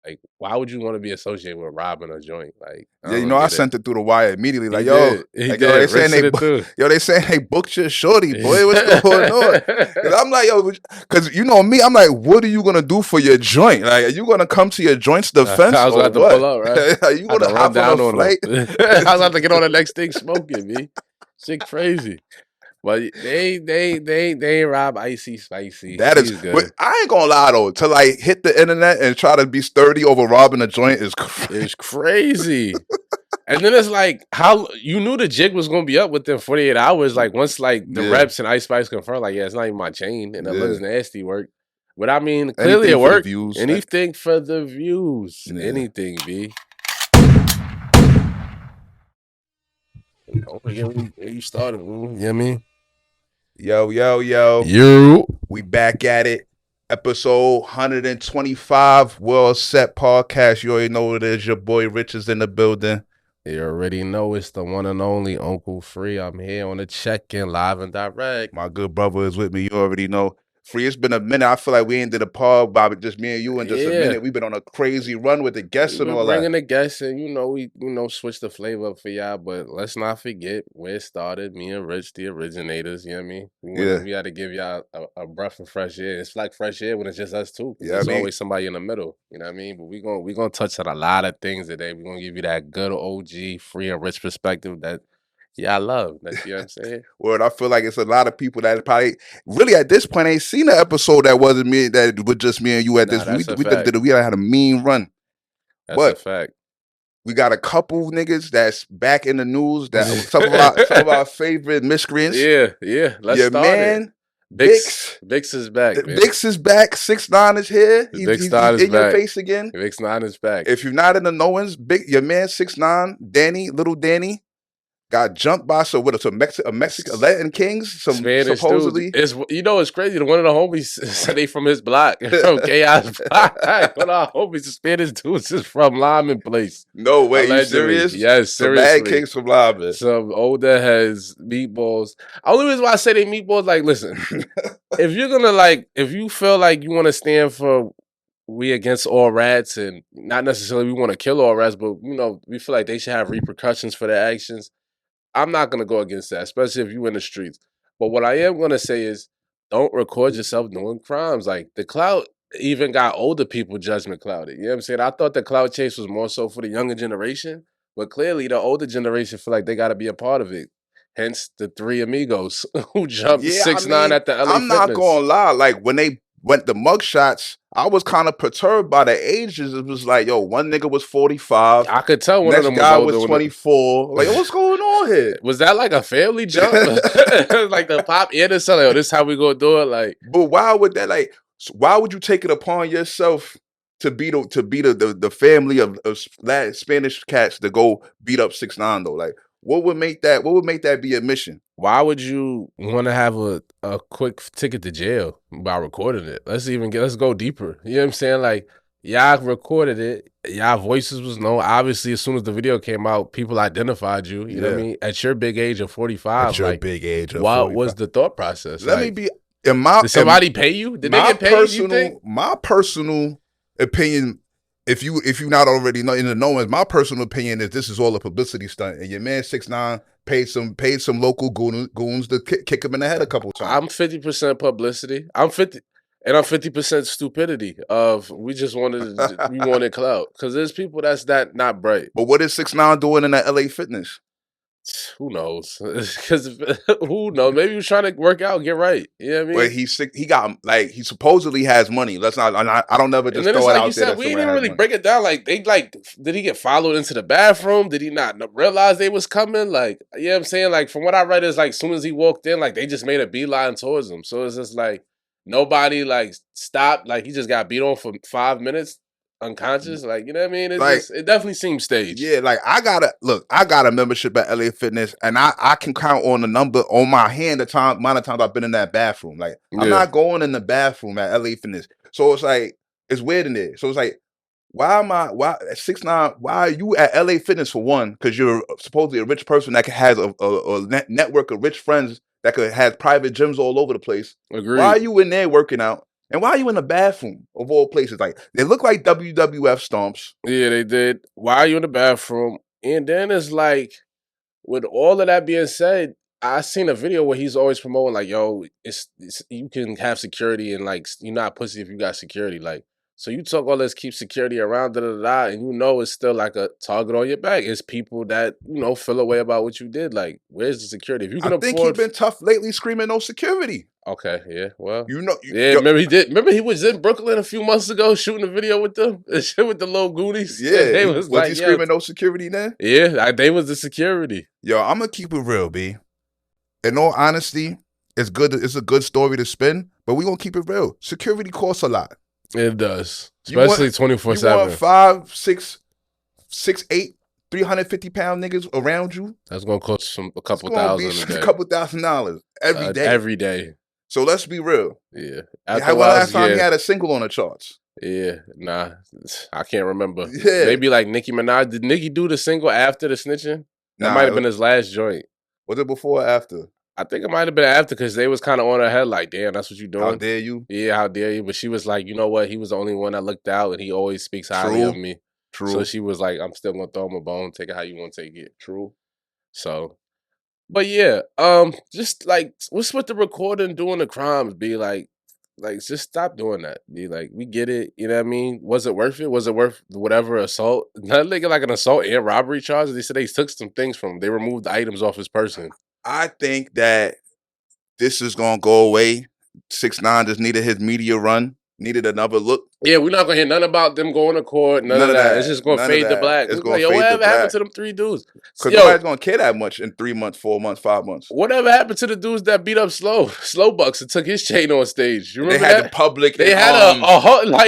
Like, why would you want to be associated with robbing a joint? Like, I Yeah, you don't know, I get it. sent it through the wire immediately. He Like, yo, did. He like yo, did. Rick sent it through. they saying they booked your shorty, boy. What's going on? Cause I'm like, yo, cause you know me, I'm like, what are you gonna do for your joint? Like, are you gonna come to your joint's defense I was or about to pull what? up, right? Are you I had to gonna run hop on a down on flight? them. I was about to get on the next thing smoking, me. Shit crazy. But they ain't rob Icy Spicy. That is, He's but good. I ain't gonna lie though. To like hit the internet and try to be sturdy over robbing a joint is crazy. It's crazy. And then it's like, how you knew the jig was gonna be up within 48 hours. Like once like the Yeah, reps and Ice Spice confirmed, like, yeah, it's not even my chain and it yeah. looks nasty work. But I mean, clearly Anything it for the worked. views. Anything for the views. Yeah. Anything, B. Don't forget where you started. You know what I mean? Yo. You. We back at it. Episode 125 World Set Podcast. You already know what it is. Your boy Rich is in the building. You already know it's the one and only Uncle Free. I'm here on the check-in live and direct. My good brother is with me. You already know. Free, it's been a minute. I feel like we ain't did a pod, Bobby, just me and you in just a minute. We've been on a crazy run with the guests and all bringing that. the guests and we switch the flavor up for y'all, but let's not forget where it started. Me and Rich, the originators, you know what I mean? We had to give y'all a breath of fresh air. It's like fresh air when it's just us two. Yeah, there's always somebody in the middle, you know what I mean? But we gonna touch on a lot of things today. We're gonna give you that good OG Free and Rich perspective that I love. That's, you know what I'm saying? Word, I feel like it's a lot of people that probably really at this point ain't seen an episode that wasn't me, that was just me and you at this. We had a mean run. That's a fact. We got a couple niggas that's back in the news. That some of our favorite miscreants. Yeah. Let's start it. Bix is back. Man. Bix is back. 6ix9ine is here. He's in your face again. 6ix9ine is back. If you're not in the knowings, your man 6ix9ine, Little Danny, got jumped by some Mexican Latin kings. Some Spanish supposedly. Dudes. It's crazy. One of the homies said they from his block, from Chaos Block. One of our homies, the Spanish dudes, is from Lyman Place. No way, you serious? Yes, seriously. Some bad kings from Lyman. Some older heads, meatballs. Only reason why I say they meatballs, like, listen, if you're gonna if you feel like you want to stand for we against all rats, and not necessarily we want to kill all rats, but we feel like they should have repercussions for their actions. I'm not going to go against that, especially if you're in the streets. But what I am going to say is don't record yourself doing crimes. Like, the clout even got older people judgment clouded. You know what I'm saying? I thought the clout chase was more so for the younger generation, but clearly the older generation feel like they got to be a part of it. Hence the three amigos who jumped 6ix9ine at the LA I'm not going to lie. Like, when they went the mug shots, I was kind of perturbed by the ages. It was like, yo, one nigga was 45. I could tell one of them guy was 24. Like, what's going on here? Was that like a family jump? Like the pop in and like, oh, this is how we gonna do it? Like, but why would that why would you take it upon yourself to beat the family of Spanish cats to go beat up 6ix9ine though? Like, what would make that be a mission? Why would you want to have a quick ticket to jail by recording it? Let's go deeper. You know what I'm saying? Like, y'all recorded it. Y'all voices was known. Obviously, as soon as the video came out, people identified you. You know what I mean? At your big age of 45. At your big age of 45. What was the thought process? Let me be... Did somebody pay you? Did they get paid? My personal opinion... If you not already in the knowing, my personal opinion is this is all a publicity stunt, and your man 6ix9ine paid some local goons to kick him in the head a couple times. I'm 50% publicity. I'm 50% stupidity. We wanted clout because there's people that's not bright. But what is 6ix9ine doing in that LA Fitness? Who knows? Because who knows? Maybe he was trying to work out, get right. You know what I mean? But he's sick. He got he supposedly has money. Let's not. I don't never just throw it out there. We didn't really break it down. Like did he get followed into the bathroom? Did he not realize they was coming? Like, you know what I'm saying? Like, from what I read is as soon as he walked in, they just made a beeline towards him. So it's just nobody stopped. He just got beat on for 5 minutes. Unconscious, you know what I mean? It definitely seems staged. Yeah, I got a membership at LA Fitness, and I can count on the number on my hand the amount of times I've been in that bathroom. I'm not going in the bathroom at LA Fitness, so it's weird in there. So it's why 6ix9ine? Why are you at LA Fitness for one? Because you're supposedly a rich person that has a network of rich friends that has private gyms all over the place. Agreed. Why are you in there working out? And why are you in the bathroom of all places? Like, they look like WWF stomps. Yeah, they did. Why are you in the bathroom? And then it's like, with all of that being said, I seen a video where he's always promoting like, yo, it's you can have security and like you're not pussy if you got security. Like, so you talk all this, keep security around, da da da, and you know it's still like a target on your back. It's people that feel a way about what you did. Like, where's the security? If you I can think he afford, been tough lately, screaming no security. okay, yeah, well, Yo, remember he did. Remember he was in Brooklyn a few months ago shooting a video with them, the shit with the little Goonies. yeah, They was like, he screaming no security then? Yeah, they was the security. Yo, I'm gonna keep it real, B. In all honesty, it's good. It's a good story to spin, but we gonna keep it real. Security costs a lot. It does, especially 24/7. You want 5, 6, 6, 8, 350-pound niggas around you? That's gonna cost a couple $1,000 every day. Every day. So let's be real. Yeah. When last time he had a single on the charts? Yeah, nah, I can't remember. Yeah. Maybe like Nicki Minaj. Did Nicki do the single after the snitching? That might have been his last joint. Was it before or after? I think it might have been after because they was kind of on her head like, damn, that's what you doing. How dare you? Yeah, how dare you? But she was like, you know what? He was the only one that looked out and he always speaks highly of me. True. So she was like, I'm still gonna throw him a bone, take it how you want to take it. True. So, but yeah, just like, what's with the recording doing the crimes? Be like, just stop doing that. Be like, we get it. You know what I mean? Was it worth it? Was it worth whatever assault? Not like an assault and robbery charge. They said they took some things from him. They removed the items off his person. I think that this is gonna go away. 6ix9ine just needed his media run. Needed another look. Yeah, we're not gonna hear nothing about them going to court. None of that. It's just gonna fade to black. It's gonna fade whatever happened to them 3 dudes? Because nobody's gonna care that much in 3 months, 4 months, 5 months. Whatever happened to the dudes that beat up Slow Bucks and took his chain on stage? You remember they had the public. They had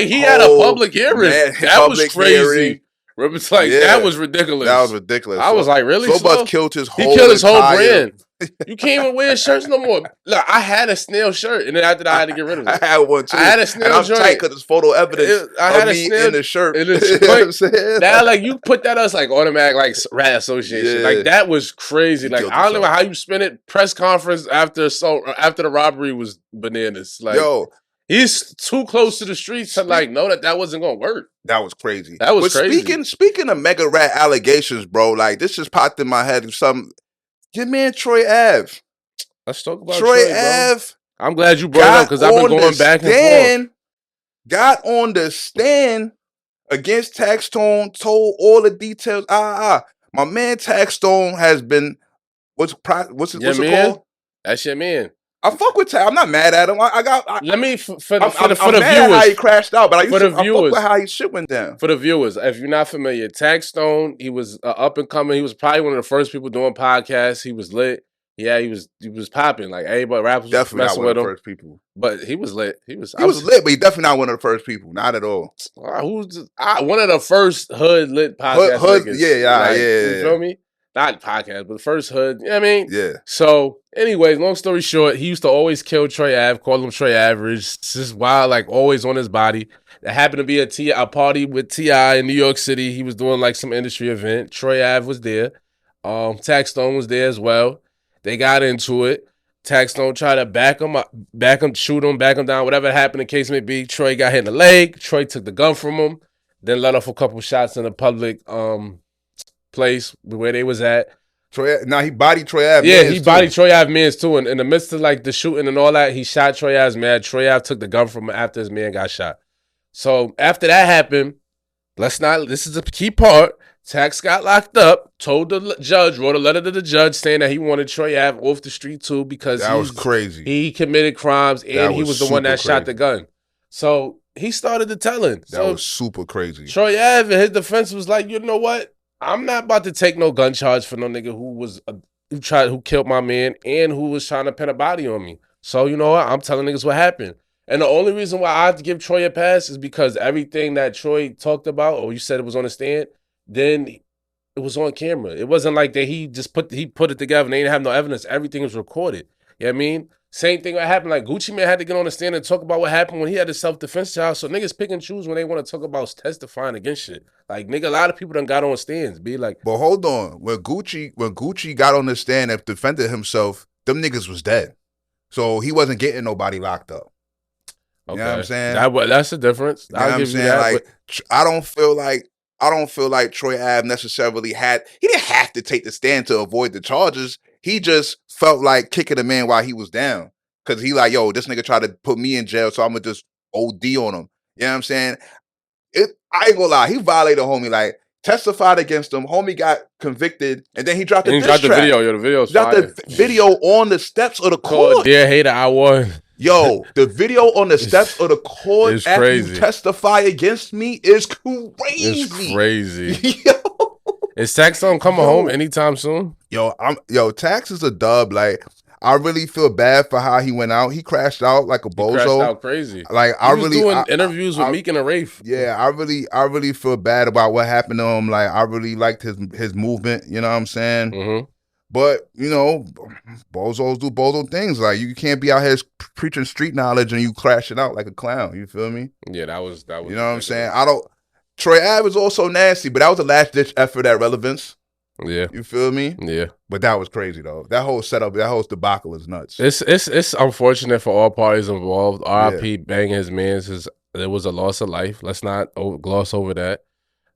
he had a public hearing. That was crazy. Remember, it's like that was ridiculous. That was ridiculous. I was like, really? Slow Bucks killed his whole. He killed his whole brand. You can't even wear shirts no more. Look, I had a snail shirt, and then after that, I had to get rid of it. I had one too. I had a snail and I'm joint. tight because it's photo evidence I had of a me snail in the shirt. In the You know what I'm saying? Now, like, you put that as like automatic, like rat association. Yeah. Like, that was crazy. Like, I don't know how you spin it. Press conference after the robbery was bananas. Like, yo, he's too close to the streets to like know that wasn't gonna work. That was crazy. That was crazy. Speaking of mega rat allegations, bro, like this just popped in my head. Your man Troy Ave. Let's talk about Troy Ave. Ave. I'm glad you brought it up because I've been going back and forth. Got on the stand against Taxstone, told all the details. My man Taxstone has been what's it called? That's your man. I fuck with Tax. I'm not mad at him. Let me for the viewers. At how he crashed out, but I fuck with how his shit went down. For the viewers, if you're not familiar, Taxstone, he was up and coming. He was probably one of the first people doing podcasts. He was lit. Yeah, he was popping. Like everybody, rappers definitely was messing not one with of him. the first people. But he was lit. He was lit, but he definitely not one of the first people. Not at all. One of the first hood lit podcasts? You feel me? Not podcast, but the first hood. You know what I mean? Yeah. So, anyways, long story short, he used to always kill Troy Ave, call him Troy Average. It's just wild, like always on his body. There happened to be a party with T.I. in New York City. He was doing like some industry event. Troy Ave was there. Taxstone was there as well. They got into it. Taxstone tried to back him, shoot him, back him down, whatever happened, the case may be. Troy got hit in the leg. Troy took the gun from him, then let off a couple shots in a public place where they was at. He bodied Troy Ave. Yeah, he bodied Troy Ave mans too. And in the midst of like the shooting and all that, he shot Troy Ave's man. Troy Ave took the gun from him after his man got shot. So after that happened, this is a key part. Tax got locked up, told the judge, wrote a letter to the judge saying that he wanted Troy Ave off the street too because that was crazy. He committed crimes and he was the one that shot the gun. So he started the telling. That was super crazy. Troy Ave in his defense was like, you know what? I'm not about to take no gun charge for no nigga who killed my man and who was trying to pin a body on me. So you know what? I'm telling niggas what happened. And the only reason why I have to give Troy a pass is because everything that Troy talked about, or you said it was on the stand, then it was on camera. It wasn't like that he put it together and they didn't have no evidence. Everything was recorded. You know what I mean? Same thing that happened. Like Gucci Mane had to get on the stand and talk about what happened when he had a self-defense trial. So niggas pick and choose when they want to talk about testifying against shit. Like nigga, a lot of people done got on stands. Be like, but hold on. When Gucci got on the stand and defended himself, them niggas was dead. So he wasn't getting nobody locked up. You know what I'm saying? That's the difference. You know what I'm saying? Like, I don't feel like Troy Ave necessarily he didn't have to take the stand to avoid the charges. He just felt like kicking a man while he was down. Cause he like, yo, this nigga tried to put me in jail, so I'm gonna just OD on him. You know what I'm saying? I ain't gonna lie, he violated homie, like testified against him. Homie got convicted, and then he dropped the video. Yo, the video's fire. Dropped the video on the steps of the court. Dear hater, I won. Yo, the video on the steps of the court after crazy. You testify against me is crazy. It's crazy. Yo. Is Taxstone coming home anytime soon? Yo, Tax is a dub. Like, I really feel bad for how he went out. He crashed out like a bozo. He crashed out crazy. Like, he was doing interviews with Meek and Rafe. Yeah, I really feel bad about what happened to him. Like, I really liked his movement. You know what I'm saying? Mm-hmm. But, you know, bozos do bozo things. Like, you can't be out here preaching street knowledge and you crashing out like a clown. You feel me? Yeah, that was. You know what I'm saying? Troy Ave is also nasty, but that was a last-ditch effort at relevance. Yeah. You feel me? Yeah. But that was crazy, though. That whole setup, that whole debacle is nuts. It's unfortunate for all parties involved. R.I.P. Bang his mans. It was a loss of life. Let's not gloss over that.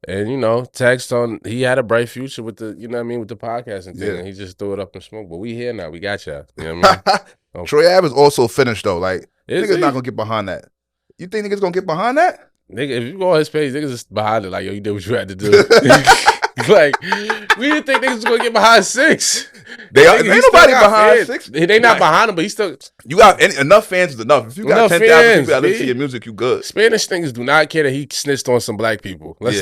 And, you know, Taxstone, he had a bright future with the, you know what I mean, with the podcasting thing. And he just threw it up in smoke. But we here now. We got y'all. You know what I mean? Troy Ave is also finished, though. Like, niggas not going to get behind that. You think niggas going to get behind that? Nigga, if you go on his page, niggas is behind it. Like, yo, you did what you had to do. Like, we didn't think niggas was going to get behind 6ix. Ain't nobody behind 6ix. They not behind him, but he still. You got enough fans is enough. If you got 10,000 people that listen to your music, you good. Spanish niggas do not care that he snitched on some black people. Let's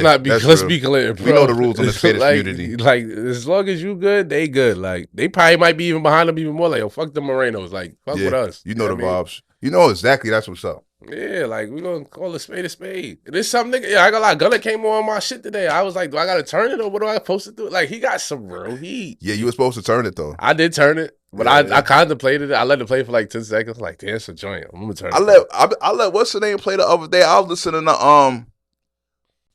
be clear, bro. We know the rules in the Spanish community. Like, as long as you good, they good. Like, they probably might be even behind him even more. Like, yo, fuck the Morenos. Like, fuck with us. You know the vibes. You know exactly that's what's up. Yeah, like, we gonna call a spade a spade. There's some nigga, I got a lot of Gunna came on my shit today. I was like, do I gotta turn it or what do I supposed to do? Like, he got some real heat. Yeah, you were supposed to turn it though. I did turn it, but I contemplated it. I let it play for like 10 seconds. Like, damn, it's a joint. I'm gonna turn it. I let what's the name play the other day. I was listening to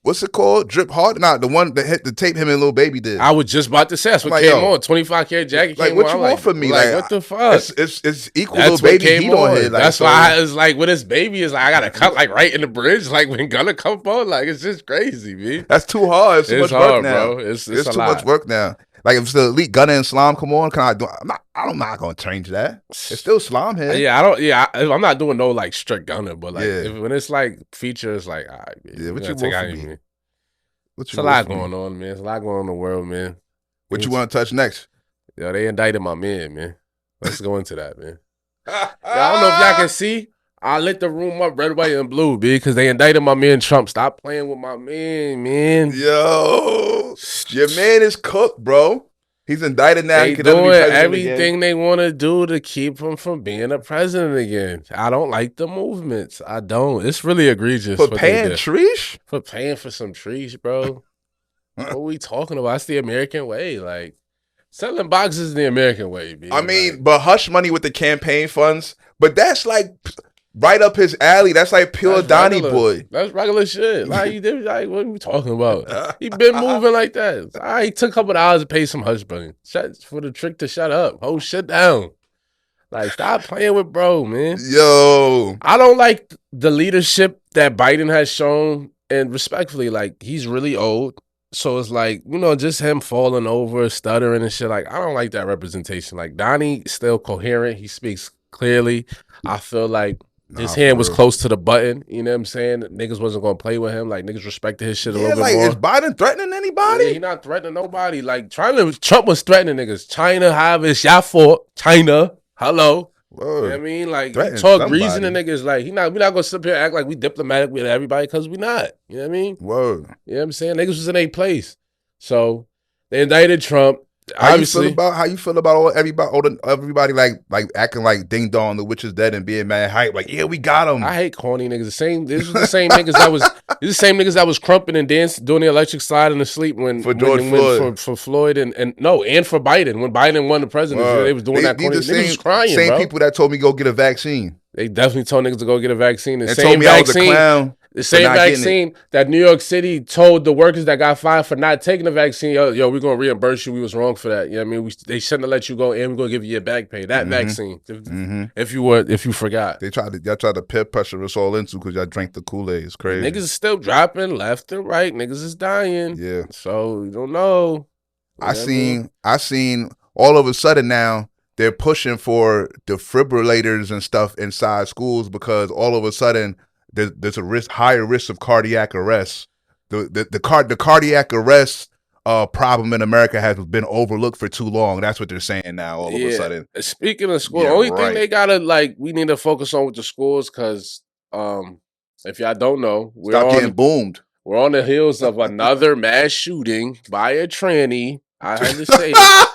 what's it called? Drip Hard? Nah, the one that hit the tape him and Lil Baby did. I was just about to say that's what came on. 25 karat jacket came on. Like, what you want from me? Like, what the fuck? It's equal Lil Baby heat on here. Like, that's why it's like with his baby is like I gotta cut like right in the bridge. Like when Gunna come on, like it's just crazy, man. That's too hard. It's too much work now. Bro. It's too much work now. Like if it's the elite Gunna and Slime come on, I'm not gonna change that. It's still Slime here. Yeah, I'm not doing no like strict Gunna, but like when it's like features, like all right, man, what you want from me? It's a lot going on, man. It's a lot going on in the world, man. What you want to touch next? Yo, they indicted my man. Let's go into that, man. I don't know if y'all can see. I lit the room up red, white, and blue, because they indicted my man Trump. Stop playing with my man. Yo, your man is cooked, bro. He's indicted now. They doing everything they want to do to keep him from being a president again. I don't like the movements. I don't. It's really egregious. For paying trees? For paying for some trees, bro. What are we talking about? That's the American way. Like, selling boxes is the American way, man. I mean, but hush money with the campaign funds. But that's like right up his alley. That's like pure Donnie boy. That's regular shit. Like, like, what are we talking about? He been moving like that. I took a couple of hours to pay some hush money. For the trick to shut up. Hold shit down. Like, stop playing with bro, man. Yo. I don't like the leadership that Biden has shown. And respectfully, like, he's really old. So it's like, you know, just him falling over, stuttering and shit. Like, I don't like that representation. Like, Donnie still coherent. He speaks clearly. I feel like his hand was close to the button. You know what I'm saying? Niggas wasn't going to play with him. Like, niggas respected his shit a little bit more. Is Biden threatening anybody? Yeah, he not threatening nobody. Like, Trump was threatening niggas. China, however, it's y'all fault. China, hello. Word. You know what I mean? Like, talk reason to niggas. Like, we not going to sit here and act like we diplomatic with everybody because we not. You know what I mean? Word. You know what I'm saying? Niggas was in a place. So, they indicted Trump. How you feel about everybody like acting like ding dong, the witch is dead and being mad hype? Like, yeah, we got him. I hate corny niggas. This was the same niggas that was crumping and dancing, doing the electric slide in the sleep when for Floyd and for Biden. When Biden won the presidency, they was doing that corny. Niggas was crying, same bro. People that told me go get a vaccine. They definitely told niggas to go get a vaccine. And told me I was a clown. The same vaccine that New York City told the workers that got fired for not taking the vaccine, yo, we're gonna reimburse you. We was wrong for that. You know what I mean? They shouldn't have let you go, and we're gonna give you your back pay. That vaccine, if you forgot, y'all tried to peer pressure us all into because y'all drank the Kool-Aid. It's crazy. Niggas is still dropping left and right. Niggas is dying. Yeah. So you don't know. I seen all of a sudden now they're pushing for defibrillators and stuff inside schools because all of a sudden there's a higher risk of cardiac arrest. The cardiac arrest problem in America has been overlooked for too long. That's what they're saying now. All of a sudden. Speaking of school, the only thing they gotta we need to focus on with the schools because if y'all don't know, stop getting boomed. We're on the heels of another mass shooting by a tranny. I had to say it.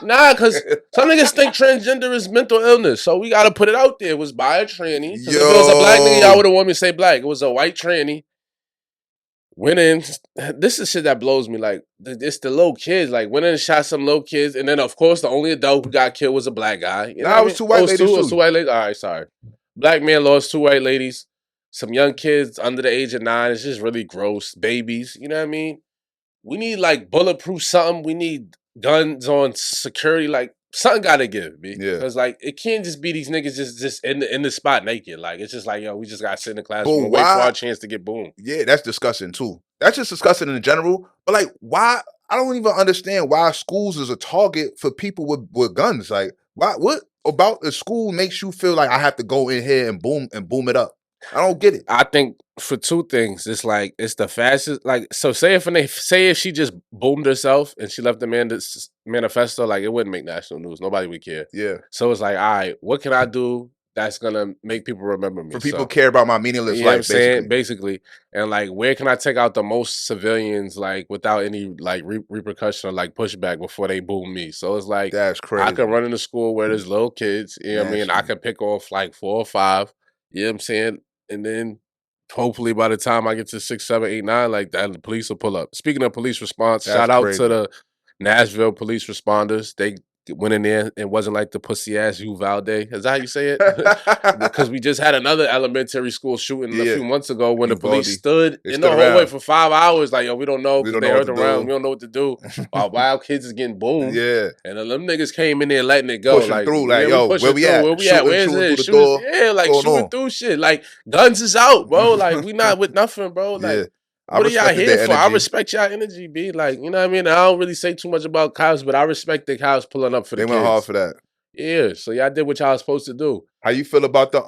Nah, because some niggas think transgender is mental illness. So we got to put it out there. It was by a tranny. If it was a black nigga, y'all would have wanted me to say black. It was a white tranny. Went in. This is shit that blows me. Like, it's the little kids. Like, went in and shot some little kids. And then, of course, the only adult who got killed was a black guy. You know it was two white ladies. It was two white ladies. All right, sorry. Black man lost 2 white ladies. Some young kids under the age of 9. It's just really gross. Babies. You know what I mean? We need, like, bulletproof something. We need guns on security. Like, something got to give, B. Yeah. Because, like, it can't just be these niggas just in the spot naked. Like, it's just like, yo, we just got to sit in the classroom and wait for our chance to get boomed. Yeah, that's disgusting, too. That's just disgusting in general. But, like, why? I don't even understand why schools is a target for people with guns. Like, why? What about the school makes you feel like I have to go in here and boom it up? I don't get it. I think for 2 things, it's like it's the fastest. Like, so say if she just boomed herself and she left the manifesto, like it wouldn't make national news. Nobody would care. Yeah. So it's like, all right, what can I do that's gonna make people remember me? For people care about my meaningless life, basically. And like, where can I take out the most civilians like without any like repercussion or like pushback before they boom me? So it's like that's crazy. I can run into school where there's little kids. You know what I mean? I can pick off like 4 or 5. You know what I'm saying? And then hopefully by the time I get to 6, 7, 8, 9, like that, the police will pull up. Speaking of police response, shout out to the Nashville police responders. They went in there and wasn't like the pussy ass Uvalde. Is that how you say it? Because we just had another elementary school shooting a few months ago when the police stood in the hallway for 5 hours. Like, yo, we don't know because they heard around. We don't know what to do. While wild kids is getting boomed. Yeah. And then them niggas came in there letting it go. Pushing through, like, yo, where we at? Where we at? Where's it? Shooting through shit. Like, guns is out, bro. Like, we not with nothing, bro. Like, what are y'all here for? I respect y'all energy, B. Like, you know what I mean? I don't really say too much about cops, but I respect the cops pulling up for the kids. They went hard for that. Yeah, so y'all did what y'all was supposed to do. How you feel about the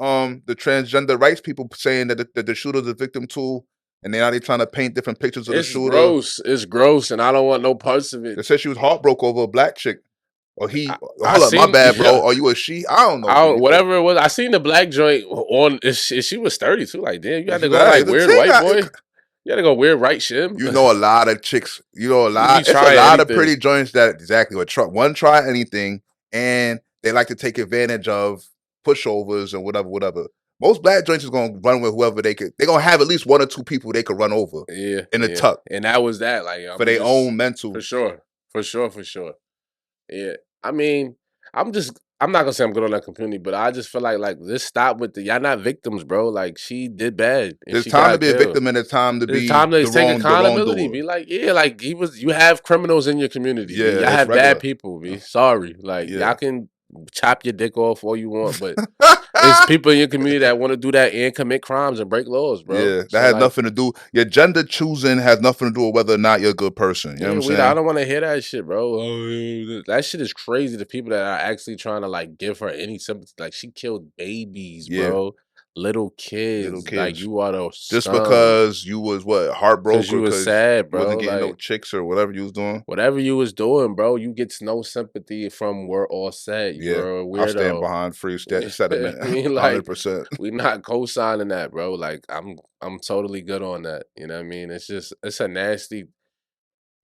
transgender rights people saying that the shooter's a victim too, and now they trying to paint different pictures of the shooter? It's gross, and I don't want no parts of it. They said she was heartbroken over a black chick. Or he, hold up, my bad, bro. Are you a she? I don't know. Whatever it was, I seen the black joint on. She was 30 too. Like, damn, you had to go like weird white boy. You gotta go weird right shit. You know a lot of chicks. You know a lot. It's a lot of pretty joints that one try anything, and they like to take advantage of pushovers and whatever. Most black joints is gonna run with whoever they could. They're gonna have at least 1 or 2 people they could run over. Yeah, in a tuck. And that was that. Like, for their own mental. For sure. Yeah, I mean, I'm not gonna say I'm good on that community, but I just feel like this stop with y'all not victims, bro. Like, she did bad. There's time to be a victim and there's time to be take accountability. Be like, yeah, like you have criminals in your community. Yeah, y'all have bad people. Be sorry, like y'all can chop your dick off all you want, but it's people in your community that want to do that and commit crimes and break laws, bro. Yeah, that has nothing to do. Your gender choosing has nothing to do with whether or not you're a good person. You know what I'm saying? I don't want to hear that shit, bro. That shit is crazy. The people that are actually trying to like give her any sympathy, like she killed babies, bro. Little kids. Like, you are the just because you was heartbroken because you was sad, bro. You wasn't getting no chicks or whatever you was doing. Whatever you was doing, bro, you get no sympathy from we're all set. You're a weirdo. I stand behind free sentiment. 100%. We not co-signing that, bro. Like, I'm totally good on that. You know what I mean? It's a nasty.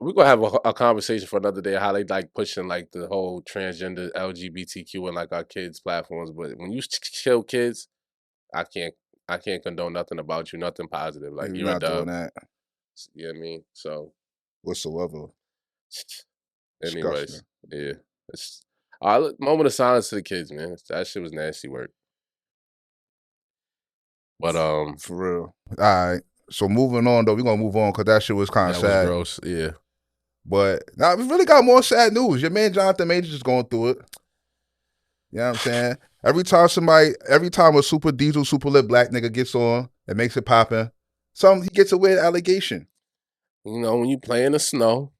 We're gonna have a conversation for another day how they like pushing like the whole transgender LGBTQ and like our kids' platforms. But when you kill kids, I can't condone nothing about you, nothing positive. Like, you're not doing that. You know what I mean? So whatsoever. Anyways, yeah. Moment of silence to the kids, man. That shit was nasty work. But for real. All right. So moving on though, we're gonna move on because that shit was kind of That was sad. gross. Yeah. But now we really got more sad news. Your man Jonathan Majors is going through it. You know what I'm saying? Every time a super diesel, super lit black nigga gets on and makes it poppin', he gets a weird allegation. You know, when you play in the snow,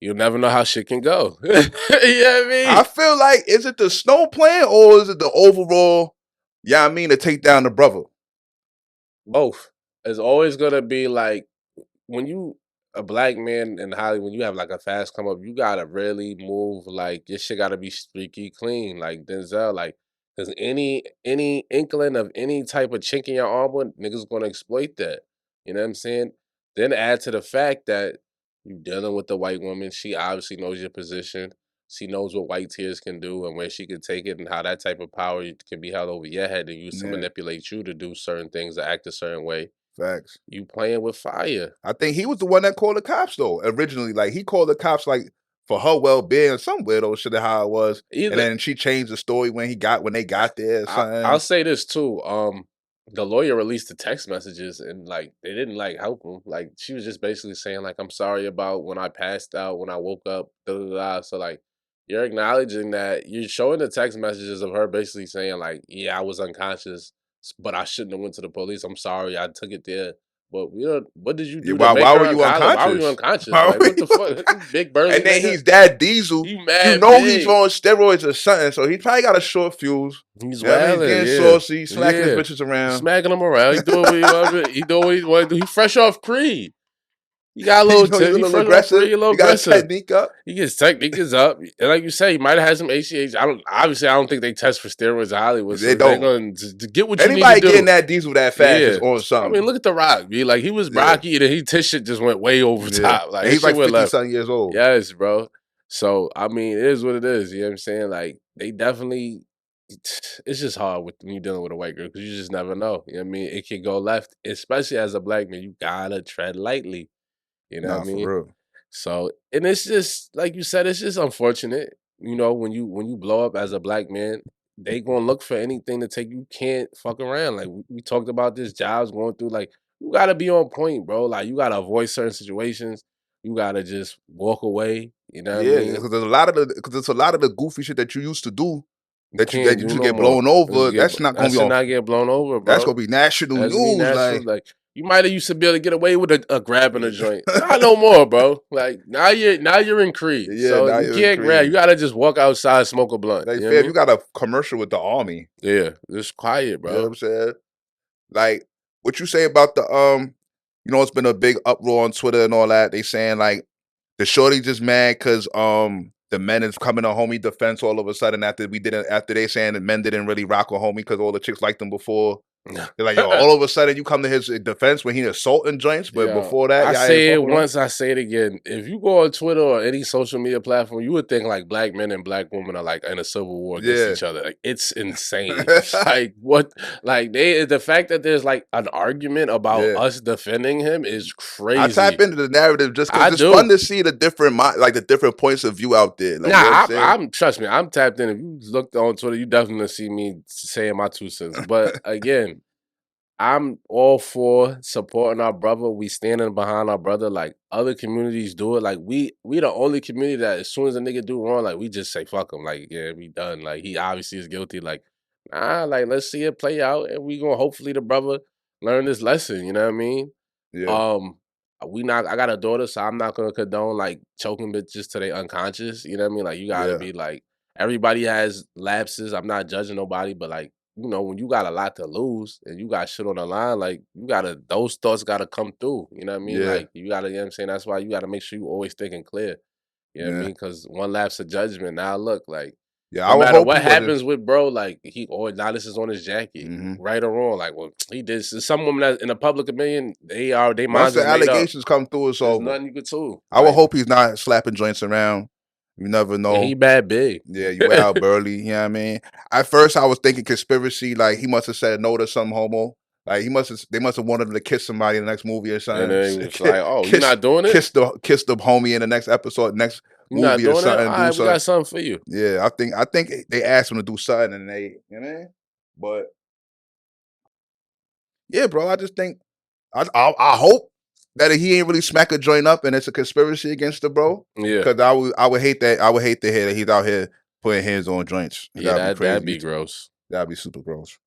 you'll never know how shit can go. You know what I mean? I feel like, is it the snow playing or is it the overall, to take down the brother? Both. It's always gonna be like when you a black man in Hollywood, when you have like a fast come up, you gotta really move like your shit gotta be streaky clean, like Denzel, like because any inkling of any type of chink in your armor, niggas gonna exploit that. You know what I'm saying? Then add to the fact that you dealing with the white woman, she obviously knows your position. She knows what white tears can do and where she can take it and how that type of power can be held over your head and used to manipulate you to do certain things or act a certain way. Facts. You playing with fire. I think he was the one that called the cops though. Originally, like he called the cops like for her well-being or some weirdo shit of how it was. And then she changed the story when they got there or something. I'll say this too. The lawyer released the text messages and like they didn't like help him. Like she was just basically saying like I'm sorry about when I passed out, when I woke up, da da da. So like you're acknowledging that you're showing the text messages of her basically saying like, yeah, I was unconscious, but I shouldn't have went to the police. I'm sorry, I took it there. But what did you do to make her were you unconscious? Why were you unconscious? Like what the fuck? Big burly. And then nigga? he's that diesel. You mad? He's on steroids or something, so he probably got a short fuse. He's he's getting saucy, smacking his bitches around, smacking them around. He doing what he want. He doing what he want to do. He fresh off Creed. He got a little, he's a little aggressive. He got his technique up. He gets technique is up, and like you say, he might have had some HGH. I don't think they test for steroids in Hollywood. So they don't. They're going to get what you Anybody need to do. getting that diesel that fast is on something. I mean, look at The Rock. Like he was Rocky, and his shit just went way over top. Like and he's like 50-something years old. Yes, bro. So I mean, it is what it is. You know what I'm saying? Like they definitely. It's just hard when you're dealing with a white girl because you just never know. You know what I mean? It can go left, especially as a black man. You gotta tread lightly. You know what I mean? For real. So, and it's just like you said, it's just unfortunate. You know, when you blow up as a black man, they gonna look for anything to take. You can't fuck around. Like we talked about this, jobs going through. Like you gotta be on point, bro. Like you gotta avoid certain situations. You gotta just walk away. You know what I mean? Because there's a lot of the goofy shit that you used to do. That you get blown over. That's not gonna be not get blown over, bro. That's gonna be national news. Like you might have used to be able to get away with a grabbing a joint. Not no more, bro. Like now you're in Creed. Yeah, so you can't grab. You gotta just walk outside, smoke a blunt. Like, you got a commercial with the army. Yeah, just quiet, bro. You know what I'm saying? Like what you say about the it's been a big uproar on Twitter and all that. They saying like the shorty just mad because the men is coming to homie defense all of a sudden after they saying that men didn't really rock with homie because all the chicks liked him before. They're like, yo, all of a sudden you come to his defense when he assaulting joints, but before that, I say it once, I say it again. If you go on Twitter or any social media platform, you would think like black men and black women are like in a civil war against each other. Like it's insane. Like what? Like the fact that there's like an argument about us defending him is crazy. I type into the narrative just because it's fun to see the different points of view out there. Like, I'm trust me, I'm tapped in. If you look on Twitter, you definitely see me saying my 2 cents. But again. I'm all for supporting our brother. We standing behind our brother. Like other communities do it. Like we the only community that as soon as a nigga do wrong, like we just say fuck him. Like yeah, we done. Like he obviously is guilty. Like nah, like let's see it play out, and we gonna hopefully the brother learn this lesson. You know what I mean? Yeah. I got a daughter, so I'm not gonna condone like choking bitches till they unconscious. You know what I mean? Like you gotta be like everybody has lapses. I'm not judging nobody, but like. You know, when you got a lot to lose and you got shit on the line, like those thoughts gotta come through. You know what I mean? Like you gotta, you know what I'm saying? That's why you gotta make sure you always thinking clear. You know what I mean? Because one lapse of judgment. Now look, like no matter what happens with bro, like now this is on his jacket, right or wrong. Like, well, he did. Some women that in the public opinion, they minds once the allegations come through, it's over. Nothing you could do. I would hope he's not slapping joints around. You never know. Yeah, he bad big. Yeah, you way out Burley. You know what I mean? At first, I was thinking conspiracy. Like he must have said no to some homo. Like they must have wanted him to kiss somebody in the next movie or something. And then it's like, oh, you're not doing it. Kiss the homie in the next episode, next movie or something. All right, we got something for you. Yeah, I think they asked him to do something, and they, you know, but Yeah, bro. I just think I hope that he ain't really smack a joint up and it's a conspiracy against the bro. Yeah, because I would hate that. I would hate to hear that he's out here putting hands on joints. yeah, That'd be that'd crazy. be gross. That'd be super gross.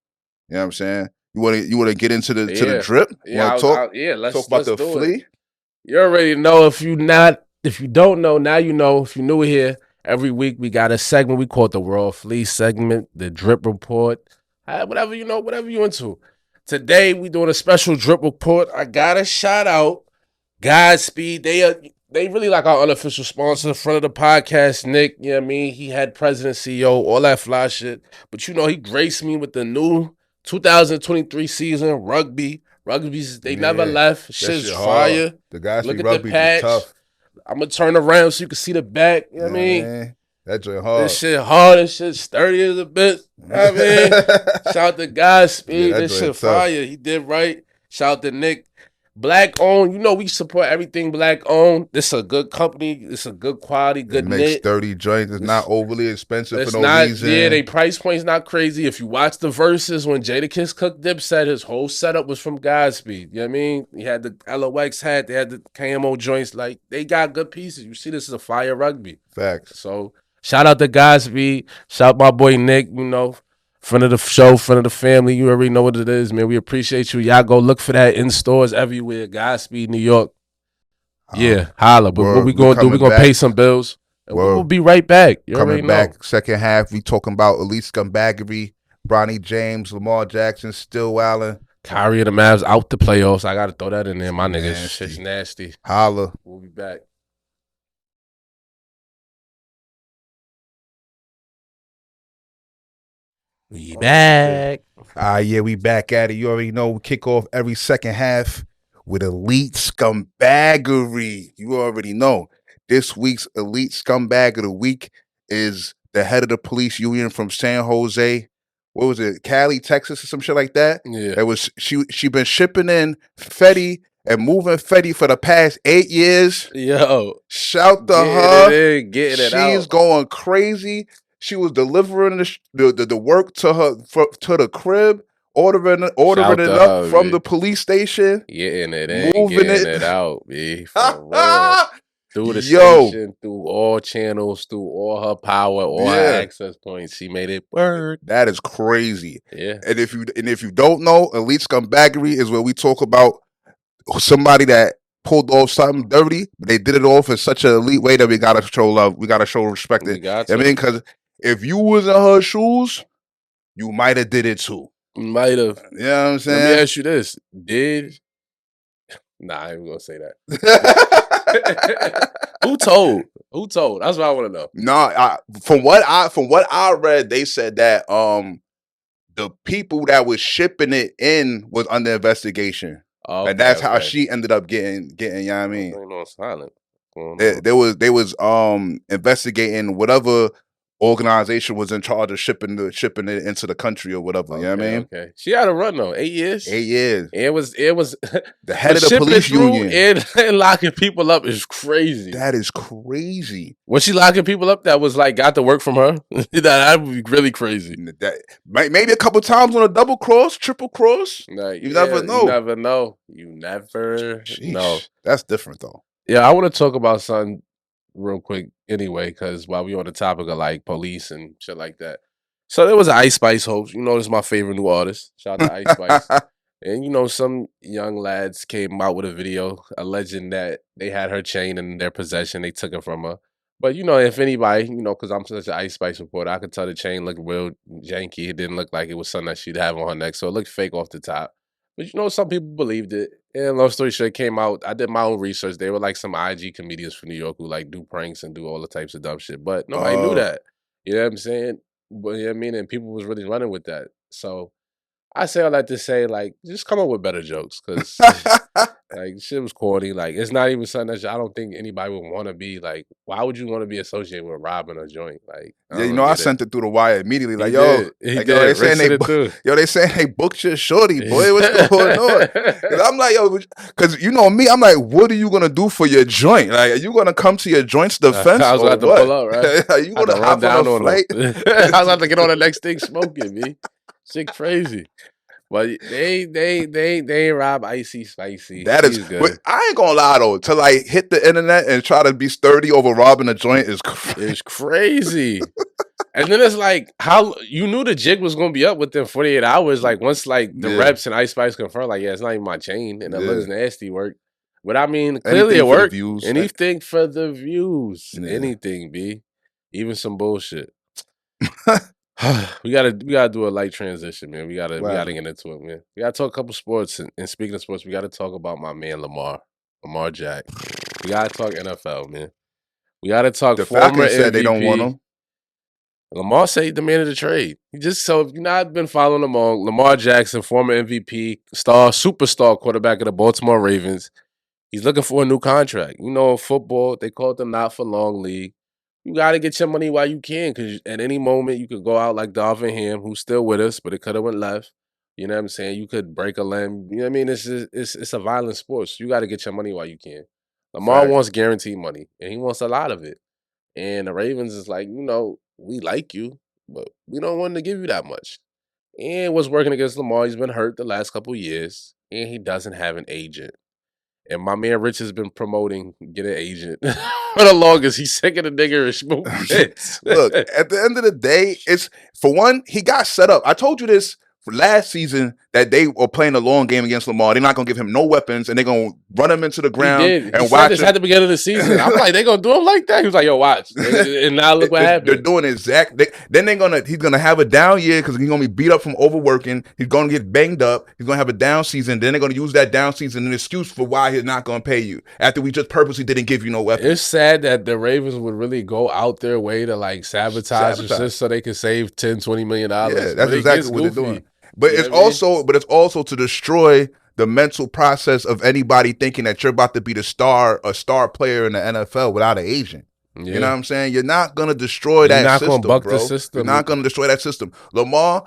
You know what I'm saying? You want to get into the Yeah, drip? yeah, Talk about the do flea? it. You already know. If you don't know, now you know. If you're new here, every week we got a segment we call it the World Flea segment, the Drip Report. Whatever you know, whatever you into. Today we doing a special Drip Report. I gotta shout out Godspeed. They really like our unofficial sponsor, the front of the podcast, Nick. You know what I mean? He had president, CEO, all that fly shit. But you know, he graced me with the new 2023 season rugby. They never left. Shit's fire. The guys Look at rugby the patch. tough. I'm gonna turn around so you can see the back. You know what I mean? Man, that joint hard. This shit hard. This shit sturdy as a bitch. You know what I mean? Shout out to Godspeed. Yeah, this shit fire. He did right. Shout out to Nick. Black owned. You know we support everything black owned. This is a good company. It's a good quality, good knit. Makes sturdy joints. It's not overly expensive for no reason. Yeah, they price point's not crazy. If you watch the verses when Jadakiss cooked Dipset, his whole setup was from Godspeed. You know what I mean? He had the LOX hat. They had the KMO joints. Like, they got good pieces. You see, this is a fire rugby. Facts. So, shout out to Godspeed. Shout out my boy Nick, you know. Friend of the show, friend of the family. You already know what it is, man. We appreciate you. Y'all go look for that in stores everywhere. Godspeed, New York. Yeah, holla. But what we going to do, we're going to pay some bills. And we'll be right back. You coming back, second half, we talking about elite scumbaggery, Bronny James, Lamar Jackson, Still Allen. Kyrie and the Mavs out the playoffs. I got to throw that in there. My niggas, shit's nasty. Holla. We'll be back. We back. Yeah, we back at it. You already know we kick off every second half with elite scumbaggery. You already know. This week's elite scumbag of the week is the head of the police union from San Jose. What was it? Cali, Texas, or some shit like that. Yeah. It was she been shipping in Fetty and moving Fetty for the past 8 years. Yo, shout to her. She's going crazy. She was delivering the work to her to the crib, ordering it up from the police station, getting it in, moving it out, B. For real. Through the station, through all channels, through all her power, all her access points, she made it work. That is crazy. Yeah. And if you don't know, elite scumbaggery is where we talk about somebody that pulled off something dirty, but they did it off in such an elite way that we gotta show love. We gotta show respect. I mean, because if you was in her shoes, you might have did it too. Might have. You know what I'm saying? Let me ask you this. Nah, I ain't gonna say that. Who told? That's what I want to know. No, from what I read, they said that the people that was shipping it in was under investigation. And that's how she ended up getting, you know what I mean? Silent. They was investigating whatever organization was in charge of shipping it into the country or whatever. You know what I mean? Okay. She had a run though. 8 years. 8 years. It was the head of the police union and locking people up is crazy. That is crazy. Was she locking people up that was like got to work from her? that would be really crazy. Maybe a couple times on a double cross, triple cross. Like, you never know. You never know. You never know. That's different though. Yeah, I want to talk about something real quick anyway, because while we on the topic of like police and shit like that. So there was an Ice Spice host. You know, this is my favorite new artist. Shout out to Ice Spice. And you know, some young lads came out with a video alleging that they had her chain in their possession. They took it from her. But you know, if anybody, you know, because I'm such an Ice Spice reporter, I could tell the chain looked real janky. It didn't look like it was something that she'd have on her neck. So it looked fake off the top. But you know, some people believed it. And long story short, it came out. I did my own research. They were like some IG comedians from New York who like do pranks and do all the types of dumb shit. But nobody knew that. You know what I'm saying? But you know what I mean? And people was really running with that. So I say all that to say, like, just come up with better jokes, because like shit was corny. Like, it's not even something that I don't think anybody would want to be like. Why would you want to be associated with robbing a joint? Like, yeah, you know, I sent it through the wire immediately. Like, they saying they booked your shorty, boy. What's going on? Cause I'm like, because you know me, I'm like, what are you gonna do for your joint? Like, are you gonna come to your joint's defense? I was about to pull up, right? Are you gonna hop on a flight? I was about to get on the next thing smoking, me. Shit crazy. But they rob Icy Spicy. That is, He's good. but I ain't gonna lie though. To like hit the internet and try to be sturdy over robbing a joint is crazy. It's crazy. And then it's like, how you knew the jig was gonna be up within 48 hours. Like once like the reps and Ice Spice confirmed, like, yeah, it's not even my chain, and it looks nasty work. But I mean, clearly it worked. Anything for the views. Yeah. Anything, B. Even some bullshit. we gotta do a light transition, man. We gotta get into it, man. We gotta talk a couple sports, and speaking of sports, we gotta talk about my man Lamar Jack. We gotta talk NFL, man. We gotta talk. The Falcons said they don't want him. Lamar said he demanded a trade. He just, so if you've not been following him on, Lamar Jackson, former MVP, superstar quarterback of the Baltimore Ravens. He's looking for a new contract. You know, in football, they call it the not for long league. You got to get your money while you can, because at any moment you could go out like Darvin Ham, who's still with us, but it could have went left. You know what I'm saying? You could break a limb. You know what I mean? It's a violent sport, so you got to get your money while you can. Lamar wants guaranteed money, and he wants a lot of it. And the Ravens is like, you know, we like you, but we don't want to give you that much. And what's working against Lamar, he's been hurt the last couple years, and he doesn't have an agent. And my man Rich has been promoting get an agent for the longest. He's sick of the niggerish movement. Look, at the end of the day, it's, for one, he got set up. I told you this for last season that they were playing a long game against Lamar. They're not going to give him no weapons, and they're going to run him into the ground and watch this at the beginning of the season. I'm like, they're going to do him like that? He was like, yo, watch. And now look what happened. They're doing then he's going to have a down year because he's going to be beat up from overworking. He's going to get banged up. He's going to have a down season. Then they're going to use that down season as an excuse for why he's not going to pay you after we just purposely didn't give you no weapons. It's sad that the Ravens would really go out their way to like sabotage just so they could save $10-20 million. Yeah, that's exactly what they're doing. But it's also to destroy the mental process of anybody thinking that you're about to be a star player in the NFL without an agent. Yeah. You know what I'm saying? You're not gonna destroy that system, bro. You're not gonna buck the system. You're not gonna destroy that system. Lamar,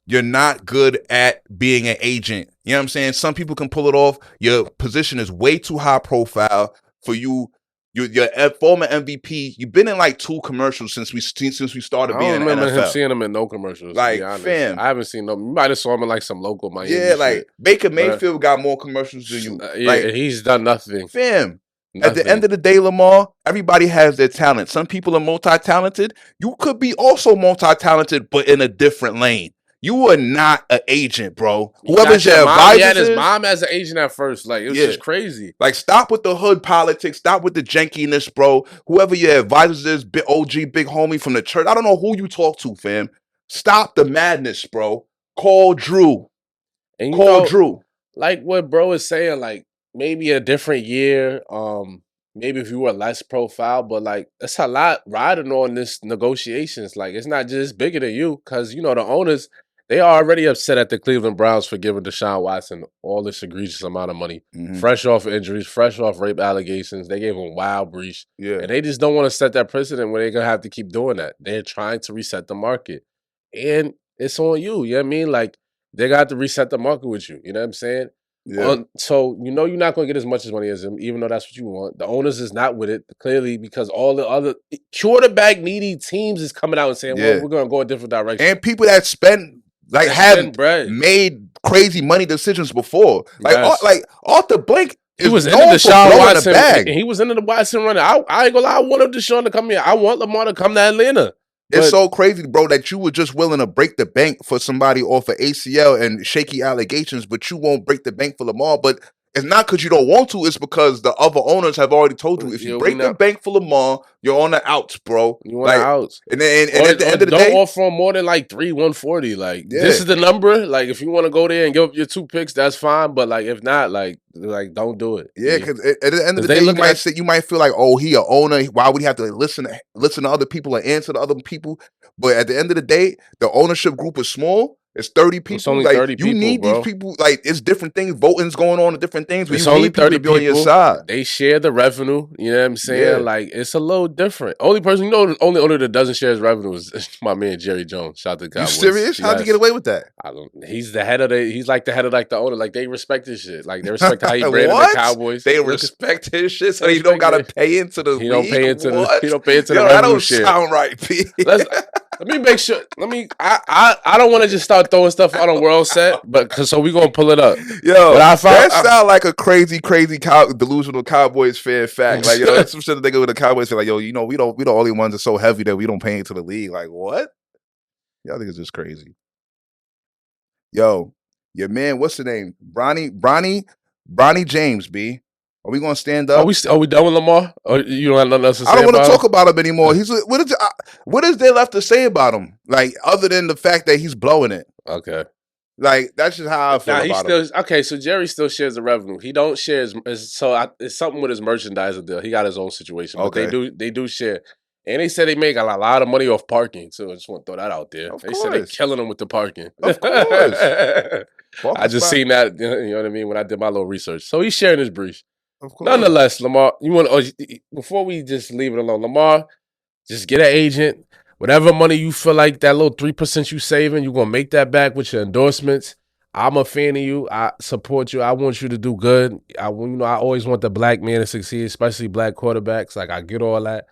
you're not good at being an agent. You know what I'm saying? Some people can pull it off. Your position is way too high profile for you. You're a former MVP. You've been in like 2 commercials since we started being in the NFL. I don't remember him seeing him in no commercials. Like, fam, I haven't seen no. You might have saw him in like some local Miami. Yeah, like shit. Baker Mayfield got more commercials than you. Yeah, like, he's done nothing. Fam, at the end of the day, Lamar, everybody has their talent. Some people are multi-talented. You could be also multi-talented, but in a different lane. You are not an agent, bro. Whoever's your advisor, he had his mom as an agent at first. Like, it was just crazy. Like, stop with the hood politics. Stop with the jankiness, bro. Whoever your advisor is, big OG, big homie from the church. I don't know who you talk to, fam. Stop the madness, bro. Call Drew. And call Drew. Like what bro is saying, like, maybe a different year. Maybe if you were less profile, but like it's a lot riding on this negotiations. Like, it's not just bigger than you, because you know the owners. They are already upset at the Cleveland Browns for giving Deshaun Watson all this egregious amount of money. Fresh off injuries, fresh off rape allegations. They gave him wild breach. Yeah. And they just don't want to set that precedent where they're going to have to keep doing that. They're trying to reset the market. And it's on you. You know what I mean? Like, they got to reset the market with you. You know what I'm saying? Yeah. So, you know, you're not going to get as much money as him, even though that's what you want. The owners is not with it, clearly, because all the other quarterback needy teams is coming out and saying, well, we're going to go a different direction. And people that spend... Like, have made crazy money decisions before. Like, Arthur Blank he was into the Deshaun Watson bag. He was into the Watson running. I ain't gonna lie. I wanted Deshaun to come here. I want Lamar to come to Atlanta. It's so crazy, bro, that you were just willing to break the bank for somebody off of ACL and shaky allegations, but you won't break the bank for Lamar. But it's not because you don't want to. It's because the other owners have already told you, if you break the bank for Lamar, you're on the outs, bro. You on the outs. And then at the end of the day, don't offer him more than like 140. Like, this is the number. Like, if you want to go there and give up your 2 picks, that's fine. But like, if not, like don't do it. Yeah, because at the end of the day, you might feel like, oh, he a owner. Why would he have to listen to other people and answer to other people? But at the end of the day, the ownership group is small. It's 30 people. It's only 30 people, you need these people. Like, it's different things. Voting's going on and different things. But it's only 30 people on your side. They share the revenue. You know what I'm saying? Yeah. Like, it's a little different. Only person, the only owner that doesn't share his revenue is my man Jerry Jones. Shout out to the Cowboys. You serious? How'd you get away with that? He's the head of he's like the head of like the owner. Like, they respect his shit. Like, they respect how he branded the Cowboys. They respect his shit, so he don't gotta pay into the He don't pay into the revenue that don't share. sound right, P. Let me make sure. I don't want to just start start throwing stuff out on World Set, but so we gonna pull it up. Yo, but I found, that sound like a crazy delusional Cowboys fan fact. Like, that's some shit that they go with the Cowboys say, like, yo, we the only ones that are so heavy that we don't pay into the league. Like, what? Y'all think it's just crazy. Yo, your man, what's the name? Bronny James, B. Are we gonna stand up? Are we done with Lamar? Or you don't have nothing else to say? I don't want to talk about him anymore. What is there left to say about him? Like, other than the fact that he's blowing it. Okay. Like, that's just how I feel about him. Okay, so Jerry still shares the revenue. He don't share it's something with his merchandise deal. He got his own situation, but they do share. And they said they make a lot of money off parking, so I just want to throw that out there. They said they're killing them with the parking. Of course. I just seen that, you know what I mean, when I did my little research. So he's sharing his brief. Of course. Nonetheless, Lamar, before we just leave it alone, Lamar, just get an agent. Whatever money you feel like that little 3% you saving, you're gonna make that back with your endorsements. I'm a fan of you. I support you. I want you to do good. I always want the black man to succeed, especially black quarterbacks. Like, I get all that.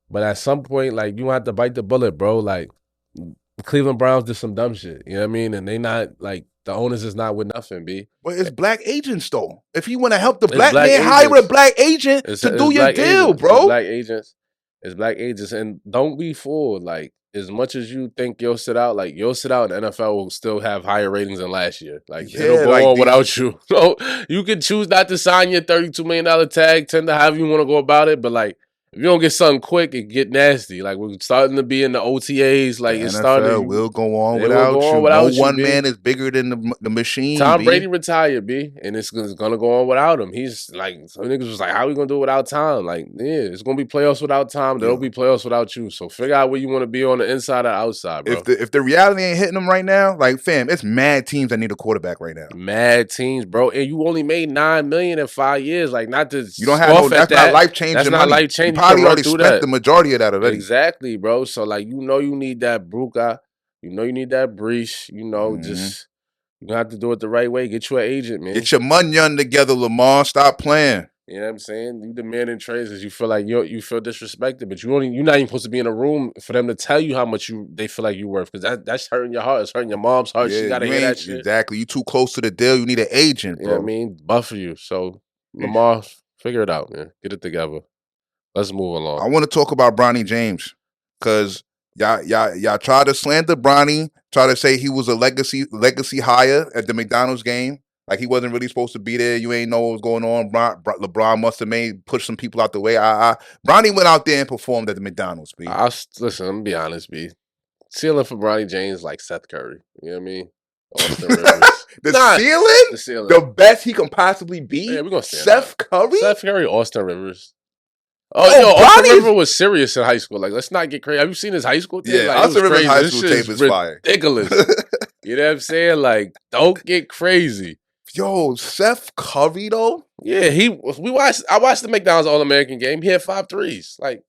But at some point, like, you have to bite the bullet, bro. Like, the Cleveland Browns did some dumb shit. You know what I mean? And they not, like, the owners is not with nothing, B. But it's black agents, though. If you want to help the black man, hire a black agent to do your deal, bro. It's black agents. And don't be fooled. Like, as much as you think you'll sit out, like, you'll sit out, and the NFL will still have higher ratings than last year. Like, it'll go on without you. So you can choose not to sign your $32 million tag, tend to however you want to go about it. But, like, if you don't get something quick, it get nasty. Like, we're starting to be in the OTAs. Like, it's starting. Will go on without you. No one man is bigger than the machine. Tom Brady retired, B, and it's gonna go on without him. He's like, some niggas was like, how we gonna do it without Tom? Like, yeah, it's gonna be playoffs without Tom. There'll be playoffs without you. So figure out where you want to be on the inside or outside, bro. If the reality ain't hitting them right now, like, fam, it's mad teams that need a quarterback right now. Mad teams, bro. And you only made $9 million in 5 years. Like, not to you don't have that's not life changing. That's not life changing. You probably already spent the majority of that already. Exactly, bro. So, like, you need that Bruca. You need that breach. Just you have to do it the right way. Get you an agent, man. Get your money together, Lamar. Stop playing. You know what I'm saying? You demanding trades because you feel like you feel disrespected, but you're not even supposed to be in a room for them to tell you how much they feel like you're worth, because that's hurting your heart. It's hurting your mom's heart. She gotta hear that shit. Exactly. You too close to the deal. You need an agent, bro. You know what I mean? Buffer you. So, Lamar, figure it out, man. Get it together. Let's move along. I want to talk about Bronny James, because y'all try to slander Bronny, try to say he was a legacy hire at the McDonald's game. Like, he wasn't really supposed to be there. You ain't know what was going on. LeBron must have pushed some people out the way. Bronny went out there and performed at the McDonald's, B. Listen, I'm going to be honest, B. Ceiling for Bronny James like Seth Curry. You know what I mean? Austin Rivers. The ceiling? The best he can possibly be? Yeah, we're going to say Seth Curry? Seth Curry, Austin Rivers. Austin Rivers was serious in high school. Like, let's not get crazy. Have you seen his high school tape? Yeah, Austin Rivers' high school tape is fire. Ridiculous. You know what I'm saying? Like, don't get crazy. Yo, Seth Curry, though? Yeah, I watched the McDonald's All-American game. He had 5 threes. Like,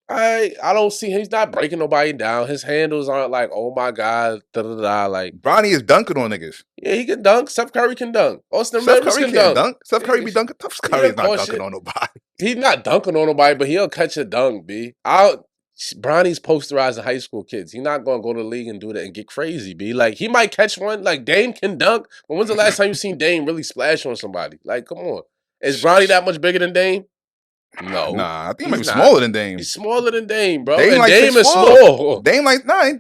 I don't see he's not breaking nobody down. His handles aren't like, oh my God, like, Bronny is dunking on niggas. Yeah, he can dunk. Seth Curry can dunk. Austin Rivers can dunk. Seth Curry be dunking. Seth Curry's not dunking on nobody. He's not dunking on nobody, but he'll catch a dunk, B. Bronny's posterizing high school kids. He's not gonna go to the league and do that and get crazy, B. Like, he might catch one. Like, Dame can dunk, but when's the last time you seen Dame really splash on somebody? Like, come on. Is Bronny that much bigger than Dame? No. Nah, I think he might be smaller than Dame. He's smaller than Dame, bro. Dame, like, Dame is small. Dame like 6'2",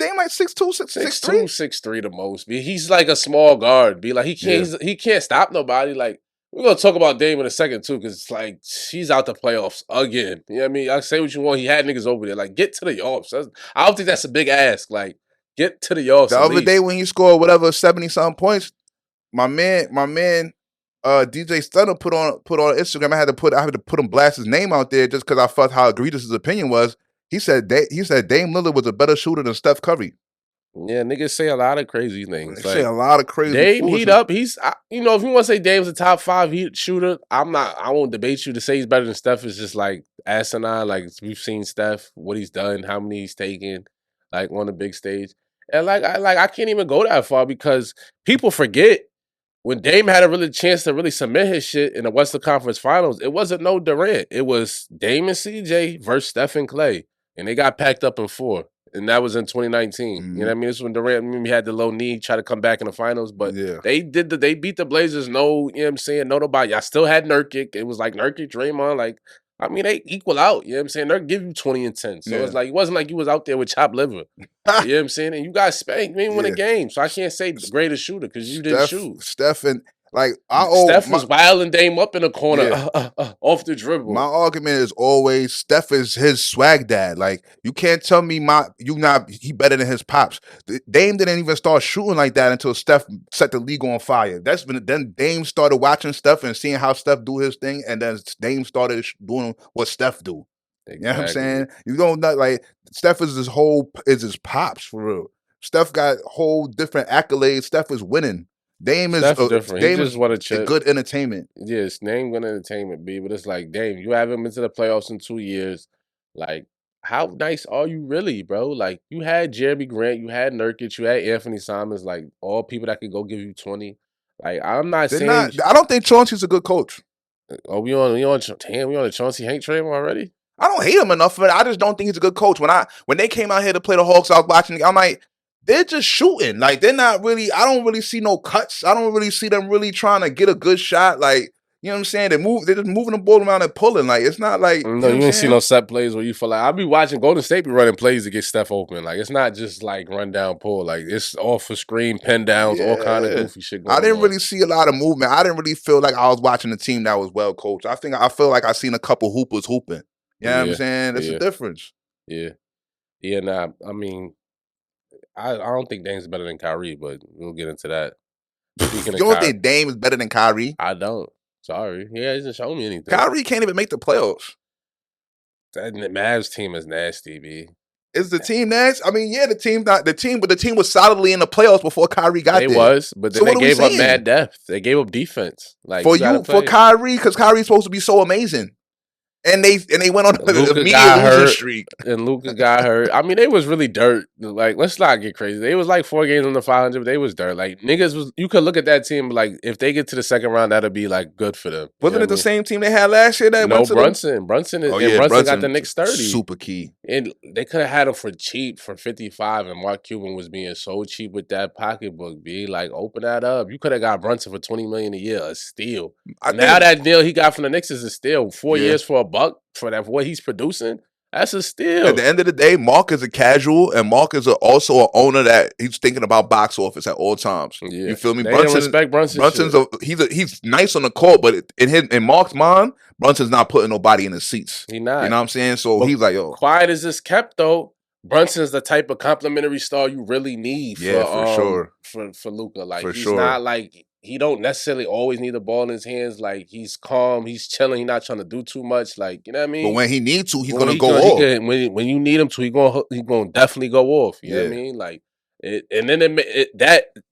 6'3". 6'3" the most. B. He's like a small guard. B. Like, he can't stop nobody. Like, we're gonna talk about Dame in a second too, because it's like, she's out the playoffs again. You know what I mean? I say what you want. He had niggas over there. Like, get to the offs. I don't think that's a big ask. Like, get to the offs. The other day when he scored whatever 70-something points, my man, DJ Stunner put on Instagram. I had to put him blast his name out there just because I felt how egregious his opinion was. He said Dame Lillard was a better shooter than Steph Curry. Yeah, niggas say a lot of crazy things. They say a lot of crazy. Dame heat up. He's if you want to say Dame's a top 5 heat shooter, I won't debate you. To say he's better than Steph is just like asinine. Like, we've seen Steph, what he's done, how many he's taken, like, on the big stage, and I can't even go that far, because people forget when Dame had a really chance to really submit his shit in the Western Conference Finals. It wasn't no Durant. It was Dame and CJ versus Steph and Clay, and they got packed up in 4. And that was in 2019. You know what I mean? This is when Durant had the low knee, try to come back in the finals. But they beat the Blazers. No, you know what I'm saying? No nobody. I still had Nurkic. It was like Nurkic, Draymond. Like, I mean, they equal out. You know what I'm saying? Nurkic give you 20 and 10. So it's like, it wasn't like you was out there with chopped liver. You know what I'm saying? And you got spanked. You didn't win a game. So I can't say the greatest shooter because you didn't shoot. Steph was wilding Dame up in the corner off the dribble. My argument is always Steph is his swag dad. Like, you can't tell me he better than his pops. Dame didn't even start shooting like that until Steph set the league on fire. Then Dame started watching Steph and seeing how Steph do his thing, and then Dame started doing what Steph do. Exactly. You know what I'm saying? You don't know, like, Steph is his pops for real. Steph got whole different accolades. Steph is winning. Dame is different. Dame just want a good entertainment. Yes, Dame good entertainment, B. But it's like, Dame, you haven't been to the playoffs in 2 years. Like, how nice are you really, bro? Like, you had Jeremy Grant, you had Nurkic, you had Anthony Simons, like, all people that could go give you 20. Like, I'm not saying. I don't think Chauncey's a good coach. Oh, we on the Chauncey Hank train already? I don't hate him enough, but I just don't think he's a good coach. When they came out here to play the Hawks, I was watching. I'm like, they're just shooting. Like, they're not really. I don't really see no cuts. I don't really see them really trying to get a good shot. Like, you know what I'm saying? They're just moving the ball around and pulling. Like, it's not like no. You ain't see no set plays where you feel like I'll be watching Golden State be running plays to get Steph open. Like, it's not just like run down pull. Like, it's off for screen, pin downs, all kind of goofy shit going on. I didn't really see a lot of movement. I didn't really feel like I was watching a team that was well coached. I feel like I seen a couple hoopers hooping. You know what I'm saying? That's the difference. Yeah. Nah. I mean, I don't think Dame's better than Kyrie, but we'll get into that. You don't think Dame is better than Kyrie? I don't. Sorry. He hasn't shown me anything. Kyrie can't even make the playoffs. That Mavs team is nasty, B. Is the team nasty? I mean, yeah, the team was solidly in the playoffs before Kyrie got there. They was, but then they gave up mad depth. They gave up defense. Like, for Kyrie, because Kyrie's supposed to be so amazing. And they went on a immediate losing streak. And Luka got hurt. I mean, they was really dirt. Like, let's not get crazy. They was like 4 games under 500, but they was dirt. Like, niggas you could look at that team, like, if they get to the second round, that'll be like good for them. Wasn't it the same team they had last year? Brunson Brunson got the Knicks 30. Super key. And they could have had him for cheap for 55, and Mark Cuban was being so cheap with that pocketbook, B. Like, open that up. You could have got Brunson for $20 million a year, a steal. Now that deal he got from the Knicks is a steal. 4 years for $1 for what he's producing. That's a steal. At the end of the day, Mark is a casual, and Mark is also an owner that he's thinking about box office at all times. Yeah. You feel me? They didn't respect Brunson. He's nice on the court, but in Mark's mind, Brunson's not putting nobody in the seats. He not. You know what I'm saying? So he's like, yo, quiet as this kept though. Brunson's the type of complimentary star you really need for Luka. Like, he's not like, he don't necessarily always need the ball in his hands. Like, he's calm, he's chilling, he's not trying to do too much. Like, you know what I mean? But when he needs to, he's gonna go off. When you need him to, he's gonna definitely go off. You know what I mean? Like, and then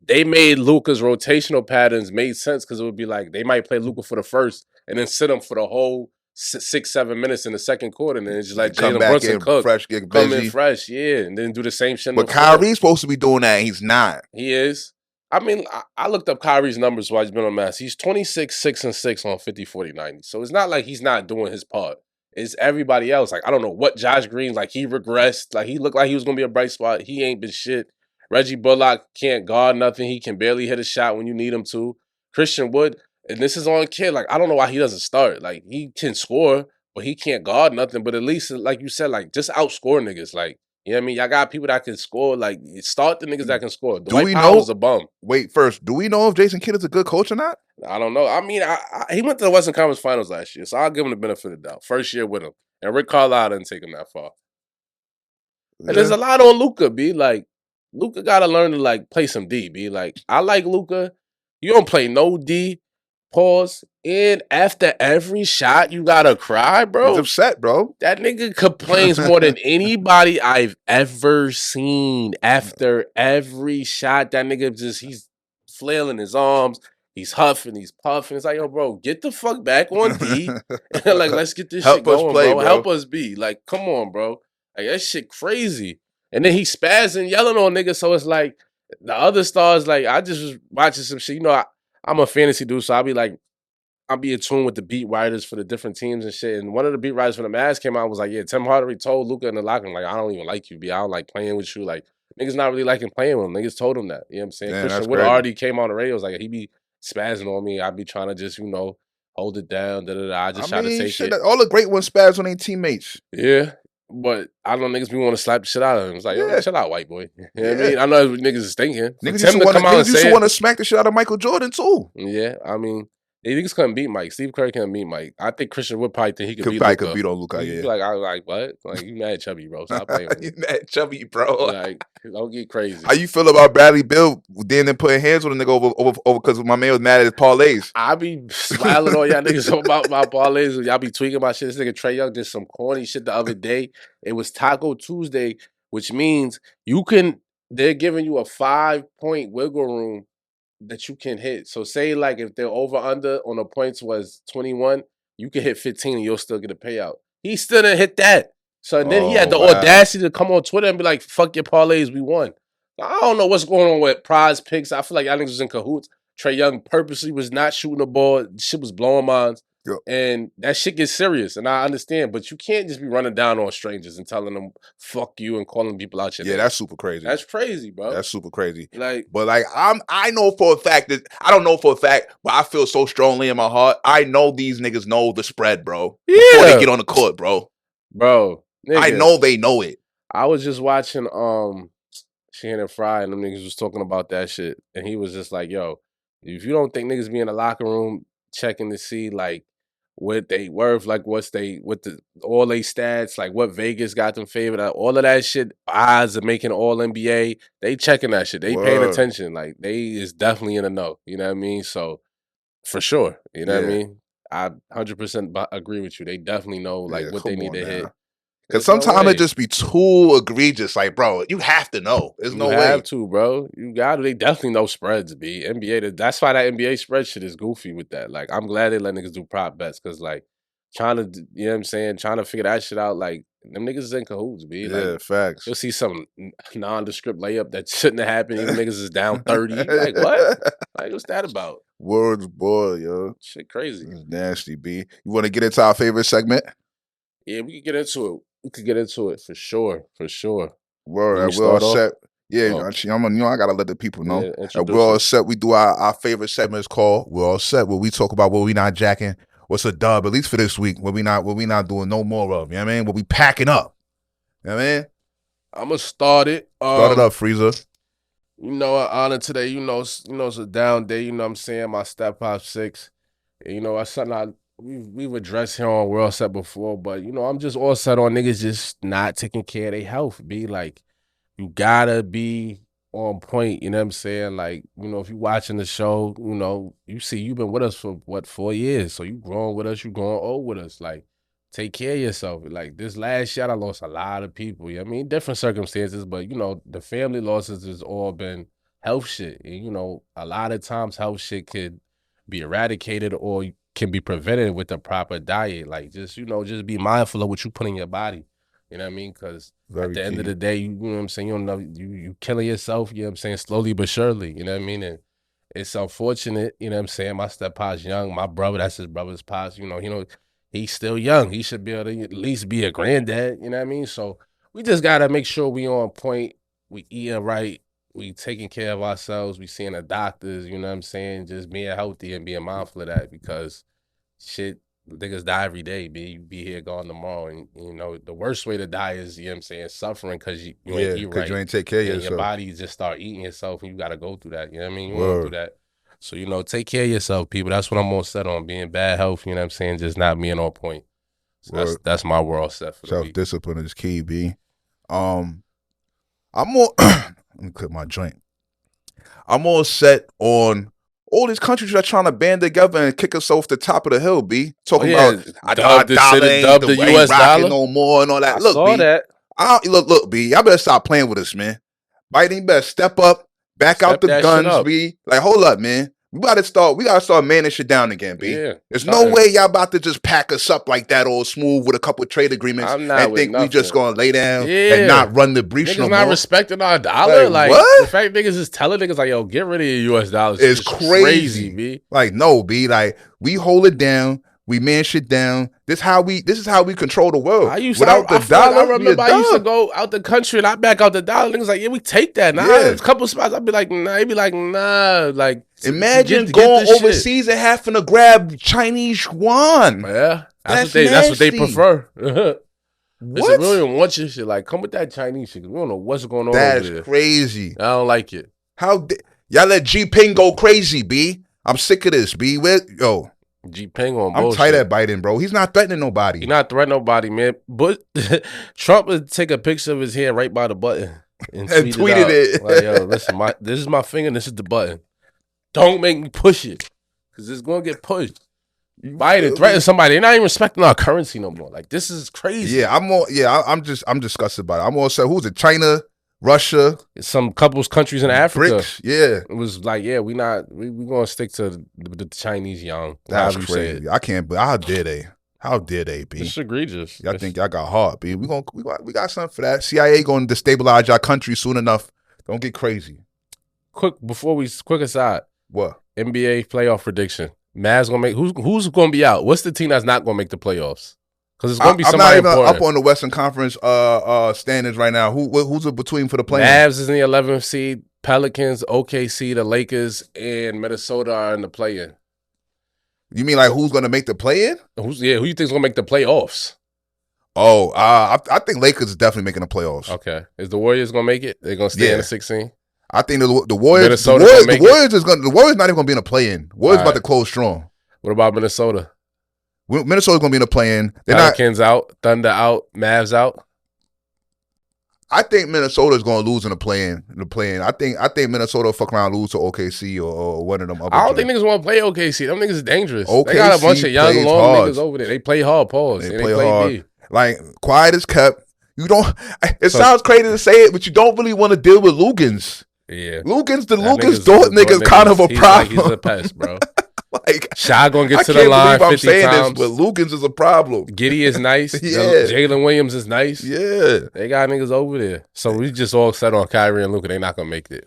they made Luka's rotational patterns made sense because it would be like they might play Luka for the first and then sit him for the whole 6-7 minutes in the second quarter, and then it's just like Jalen Brunson cook, come in fresh, and then do the same shit. But Kyrie's supposed to be doing that, and he's not. He is. I mean, I looked up Kyrie's numbers while he's been on Mass. He's 26, 6 and 6 on 50, 40, 90. So it's not like he's not doing his part. It's everybody else. Like, I don't know what Josh Green's like. He regressed. Like, he looked like he was gonna be a bright spot. He ain't been shit. Reggie Bullock can't guard nothing. He can barely hit a shot when you need him to. Christian Wood. And this is on kid. Like, I don't know why he doesn't start. Like, he can score, but he can't guard nothing. But at least, like you said, like, just outscore niggas. Like, you know what I mean? Y'all got people that can score. Like, start the niggas that can score. Dwight Powell's a bum. Wait, first, do we know if Jason Kidd is a good coach or not? I don't know. I mean, he went to the Western Conference Finals last year, so I'll give him the benefit of the doubt. First year with him. And Rick Carlisle didn't take him that far. And there's a lot on Luka, B. Like, Luka got to learn to, like, play some D, B. Like, I like Luka. You don't play no D. Pause. And after every shot, you gotta cry, bro. He's upset, bro. That nigga complains more than anybody I've ever seen. After every shot, that nigga he's flailing his arms. He's huffing, he's puffing. It's like, yo, bro, get the fuck back on D. Like, let's get this shit going, bro. Help us be. Like, come on, bro. Like, that shit crazy. And then he spazzing, yelling on niggas. So it's like, the other stars, like, I just was watching some shit. You know, I'm a fantasy dude, so I'll be like I'll be in tune with the beat writers for the different teams and shit. And one of the beat writers for the Mavs came out and was like, yeah, Tim Hardaway told Luka in the locker room, like, I don't even like you, B. I don't like playing with you. Like, niggas not really liking playing with him. Niggas told him that. You know what I'm saying? Man, Christian Wood already came on the radio. Was like, he be spazzing on me. I be trying to just, hold it down. I just try to take it. All the great ones spaz on their teammates. Yeah. But I know niggas be want to slap the shit out of him. It's like, yo, chill out, white boy. You know what I mean? I know what niggas is thinking. Niggas used to want to smack the shit out of Michael Jordan, too. Yeah, I mean, niggas couldn't beat Mike. Steve Kerr couldn't beat Mike. I think Christian would probably think he could beat Luka. Could beat on Luka, yeah. Like, I like, what? Like, you mad chubby, bro. Stop playing with me. You mad chubby, bro. Like, don't get crazy. How you feel about Bradley Beal then putting hands on the nigga over because my man was mad at his parlays? I be smiling on y'all niggas about my parlays. Y'all be tweaking my shit. This nigga Trae Young did some corny shit the other day. It was Taco Tuesday, which means they're giving you a 5-point wiggle room that you can hit. So say like if their over under on the points was 21, you can hit 15 and you'll still get a payout. He still didn't hit that. So then he had the audacity to come on Twitter and be like, fuck your parlays, we won. I don't know what's going on with prize picks. I feel like I niggas was in cahoots. Trae Young purposely was not shooting the ball. Shit was blowing minds. Yep. And that shit gets serious, and I understand, but you can't just be running down on strangers and telling them fuck you and calling people out your name. That's super crazy. That's crazy, bro. That's super crazy. But I know for a fact that I don't know for a fact, but I feel so strongly in my heart. I know these niggas know the spread, bro. Yeah. Before they get on the court, bro. Bro, nigga, I know they know it. I was just watching Shannon Fry and them niggas was talking about that shit, and he was just like, yo, if you don't think niggas be in the locker room checking to see like what they worth, like all they stats, like what Vegas got them favored, all of that shit, odds of making all NBA, they checking that shit. They paying attention. Like they is definitely in the know. You know what I mean? So for sure. You know what I mean? I 100% agree with you. They definitely know like what they need to hit. Because sometimes it just be too egregious. Like, bro, you have to know. There's no way. You have to, bro. You got to. They definitely know spreads, B. NBA, that's why that NBA spread shit is goofy with that. Like, I'm glad they let niggas do prop bets because, like, trying to, you know what I'm saying, trying to figure that shit out, like, them niggas is in cahoots, B. Like, facts. You'll see some nondescript layup that shouldn't have happened. Even niggas is down 30. Like, what? Like, what's that about? Words, boy, yo. Shit crazy. It's nasty, B. You want to get into our favorite segment? Yeah, we can get into it. We could get into it for sure. Word, we're all set. Yeah, I gotta let the people know. Yeah, we're all set. We do our favorite segment is called "We're All Set," where we talk about what we not jacking, what's a dub, at least for this week, what we not doing no more of. You know what I mean? What we packing up. You know what I mean? I'm gonna start it. Start it up, Freezer. You know, honor today. You know, it's a down day. You know what I'm saying? My step pop 6. And, you know, that's something we've addressed here on We're All Set before, but you know, I'm just all set on niggas just not taking care of their health. Be like, you gotta be on point, you know what I'm saying? Like, you know, if you watching the show, you know, you see you've been with us for 4 years. So you growing with us, you growing old with us. Like, take care of yourself. Like this last year, I lost a lot of people. You know what I mean? Different circumstances, but you know, the family losses has all been health shit. And you know, a lot of times health shit could be eradicated or can be prevented with the proper diet. Like just be mindful of what you put in your body. You know what I mean? Because at the end of the day, you know what I'm saying? You don't know you killing yourself, you know what I'm saying, slowly but surely. You know what I mean? And it's unfortunate, you know what I'm saying? My step pop's young. My brother, that's his brother's pops, you know, he's still young. He should be able to at least be a granddad, you know what I mean? So we just gotta make sure we on point, we eating right, we taking care of ourselves, we seeing the doctors, you know what I'm saying? Just being healthy and being mindful of that because shit, niggas die every day, B. You be here gone tomorrow. And, you know, the worst way to die is, you know what I'm saying, suffering because you ain't eat right. You ain't take care of yourself. Your body just start eating yourself and you got to go through that. You know what I mean? You want to do that. So, you know, take care of yourself, people. That's what I'm all set on, being bad health, you know what I'm saying, just not being on point. So that's my world set for the week. Self-discipline is key, B. I'm more, let me clip my joint. I'm all set on all these countries are trying to band together and kick us off the top of the hill, B. Talking about the US dollar no more and all that. I saw that. Look, B. Y'all better stop playing with us, man. Biden better step up, back out the guns, B. Like, hold up, man. We gotta start manning shit down again, B. Yeah, There's no way y'all about to just pack us up like that all smooth with a couple of trade agreements and think we just gonna lay down and not run the breach no more. Niggas not respecting our dollar. Like what? The fact niggas is telling niggas like, yo, get rid of your US dollars. It's crazy, B. Like, no, B. Like, we hold it down. We man shit down. This is how we control the world. Without the dollar, I remember I used to go out the country and I back out the dollar. Niggas like, yeah, we take that. Nah, a couple spots, I'd be like, nah. He'd be like, nah. Like, imagine going overseas and having to grab Chinese yuan. Yeah, that's what they prefer. What? We don't even want your shit. Like, come with that Chinese shit. We don't know what's going on over there. That's crazy. I don't like it. Y'all let G Ping go crazy, B? I'm sick of this, B. Yo. G Ping on I'm bullshit. tight at Biden, bro. He's not threatening nobody. He's not threatening nobody, man. But Trump would take a picture of his hand right by the button and tweeted it. Like, yo, listen, this is my finger. This is the button. Don't make me push it, because it's gonna get pushed. Biden threatened somebody. They're not even respecting our currency no more. Like, this is crazy. Yeah, I'm disgusted by it. I'm all saying, who's it? China, Russia, some countries in Africa. BRICS, yeah. It was like, yeah, we gonna stick to the Chinese yuan. That's crazy. I can't. How dare they? How dare they, B? It's egregious. Y'all think y'all got heart, B? We got something for that. CIA going to destabilize our country soon enough. Don't get crazy. Quick aside. What? NBA playoff prediction. Mavs gonna make who's gonna be out? What's the team that's not gonna make the playoffs? Because it's gonna be somebody important. I'm not even up on the Western Conference standings right now. Who's it between for the play-in? Mavs is in the 11th seed. Pelicans, OKC, the Lakers, and Minnesota are in the play-in. You mean like who's gonna make the play-in? Who you think is gonna make the playoffs? Oh, I think Lakers is definitely making the playoffs. Okay, is the Warriors gonna make it? They're gonna stay in the 16. I think the Warriors. The Warriors not even gonna be in a play-in. Warriors about to close strong. What about Minnesota? Minnesota's gonna be in a play-in. Pelicans out, Thunder out, Mavs out. I think Minnesota's gonna lose in the play-in. I think Minnesota will fuck around and lose to OKC or one of them. I don't think niggas want to play OKC. Them niggas is dangerous. OKC they got a bunch of young, long niggas over there. They play hard. Pause. They play hard. B. Like, quiet as kept. You don't. It sounds crazy to say it, but you don't really want to deal with Lugans. Yeah, Lugans Dort nigga's kind of a problem. He's a pest, bro. Like, Shy gonna get to the line 50 times. This, but Lugans is a problem. Giddy is nice. Yeah. Jalen Williams is nice. Yeah. They got niggas over there. So we just all set on Kyrie and Luka. They not gonna make it.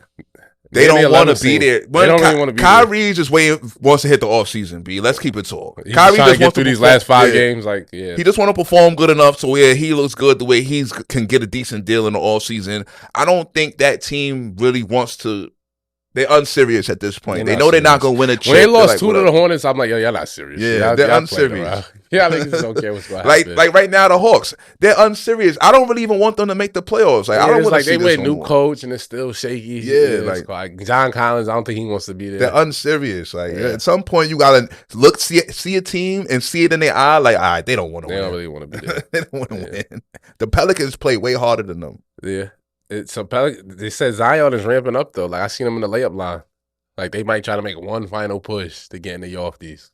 They don't want to be there. They don't really want to be Kyrie there. just wants to hit the offseason, B. Let's keep it tall. Kyrie just wants to get through these last 5 games. Like, yeah. He just want to perform good enough so he looks good the way he can get a decent deal in the offseason. I don't think that team really wants to. They're unserious at this point. They know they're not going to win a chip. When they lost 2 to the Hornets, I'm like, yo, y'all not serious. Yeah, they're unserious. Yeah, I think it's okay what's going to happen. Like right now, the Hawks, they're unserious. I don't really even want them to make the playoffs. Like, I don't want to see this. They went new coach and it's still shaky. Yeah, like John Collins, I don't think he wants to be there. They're unserious. Like, at some point, you got to see a team and see it in their eye. Like, all right, they don't want to win. They don't really want to be there. They don't want to win. The Pelicans play way harder than them. Yeah. They said Zion is ramping up, though. Like, I seen him in the layup line. Like, they might try to make one final push to get in the Yorkies.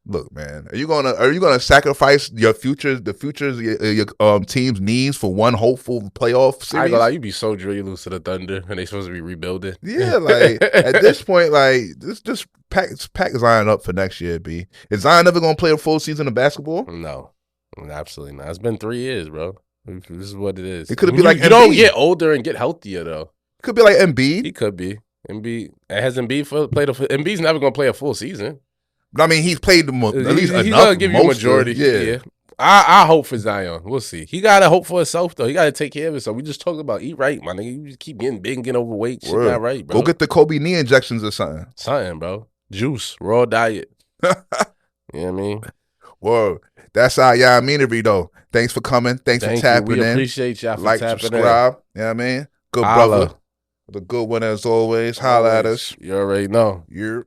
Look, man, are you gonna sacrifice the futures your team's needs for one hopeful playoff series? I ain't gonna lie, you be so drill, you lose to the Thunder, and they supposed to be rebuilding. Yeah, like at this point, like just pack Zion up for next year. B, is Zion ever gonna play a full season of basketball? No, absolutely not. It's been 3 years, bro. This is what it is. It could be like you don't get older and get healthier though. Could be like Embiid. He could be. Embiid has played Embiid's never gonna play a full season. But I mean, he's played at least enough. He's gonna give you a majority. Yeah. I hope for Zion. We'll see. He gotta hope for himself though. He gotta take care of himself. We just talked about eat right, my nigga. You just keep getting big and getting overweight. Shit not right, bro. Go get the Kobe knee injections or something. Something, bro. Juice, raw diet. You know what I mean? Whoa. That's our Yaminery though. Thanks for coming. Thanks for tapping in. We appreciate y'all for tapping subscribe. You know what I mean? Good brother. The good one as always. Holla at us. You already know. You're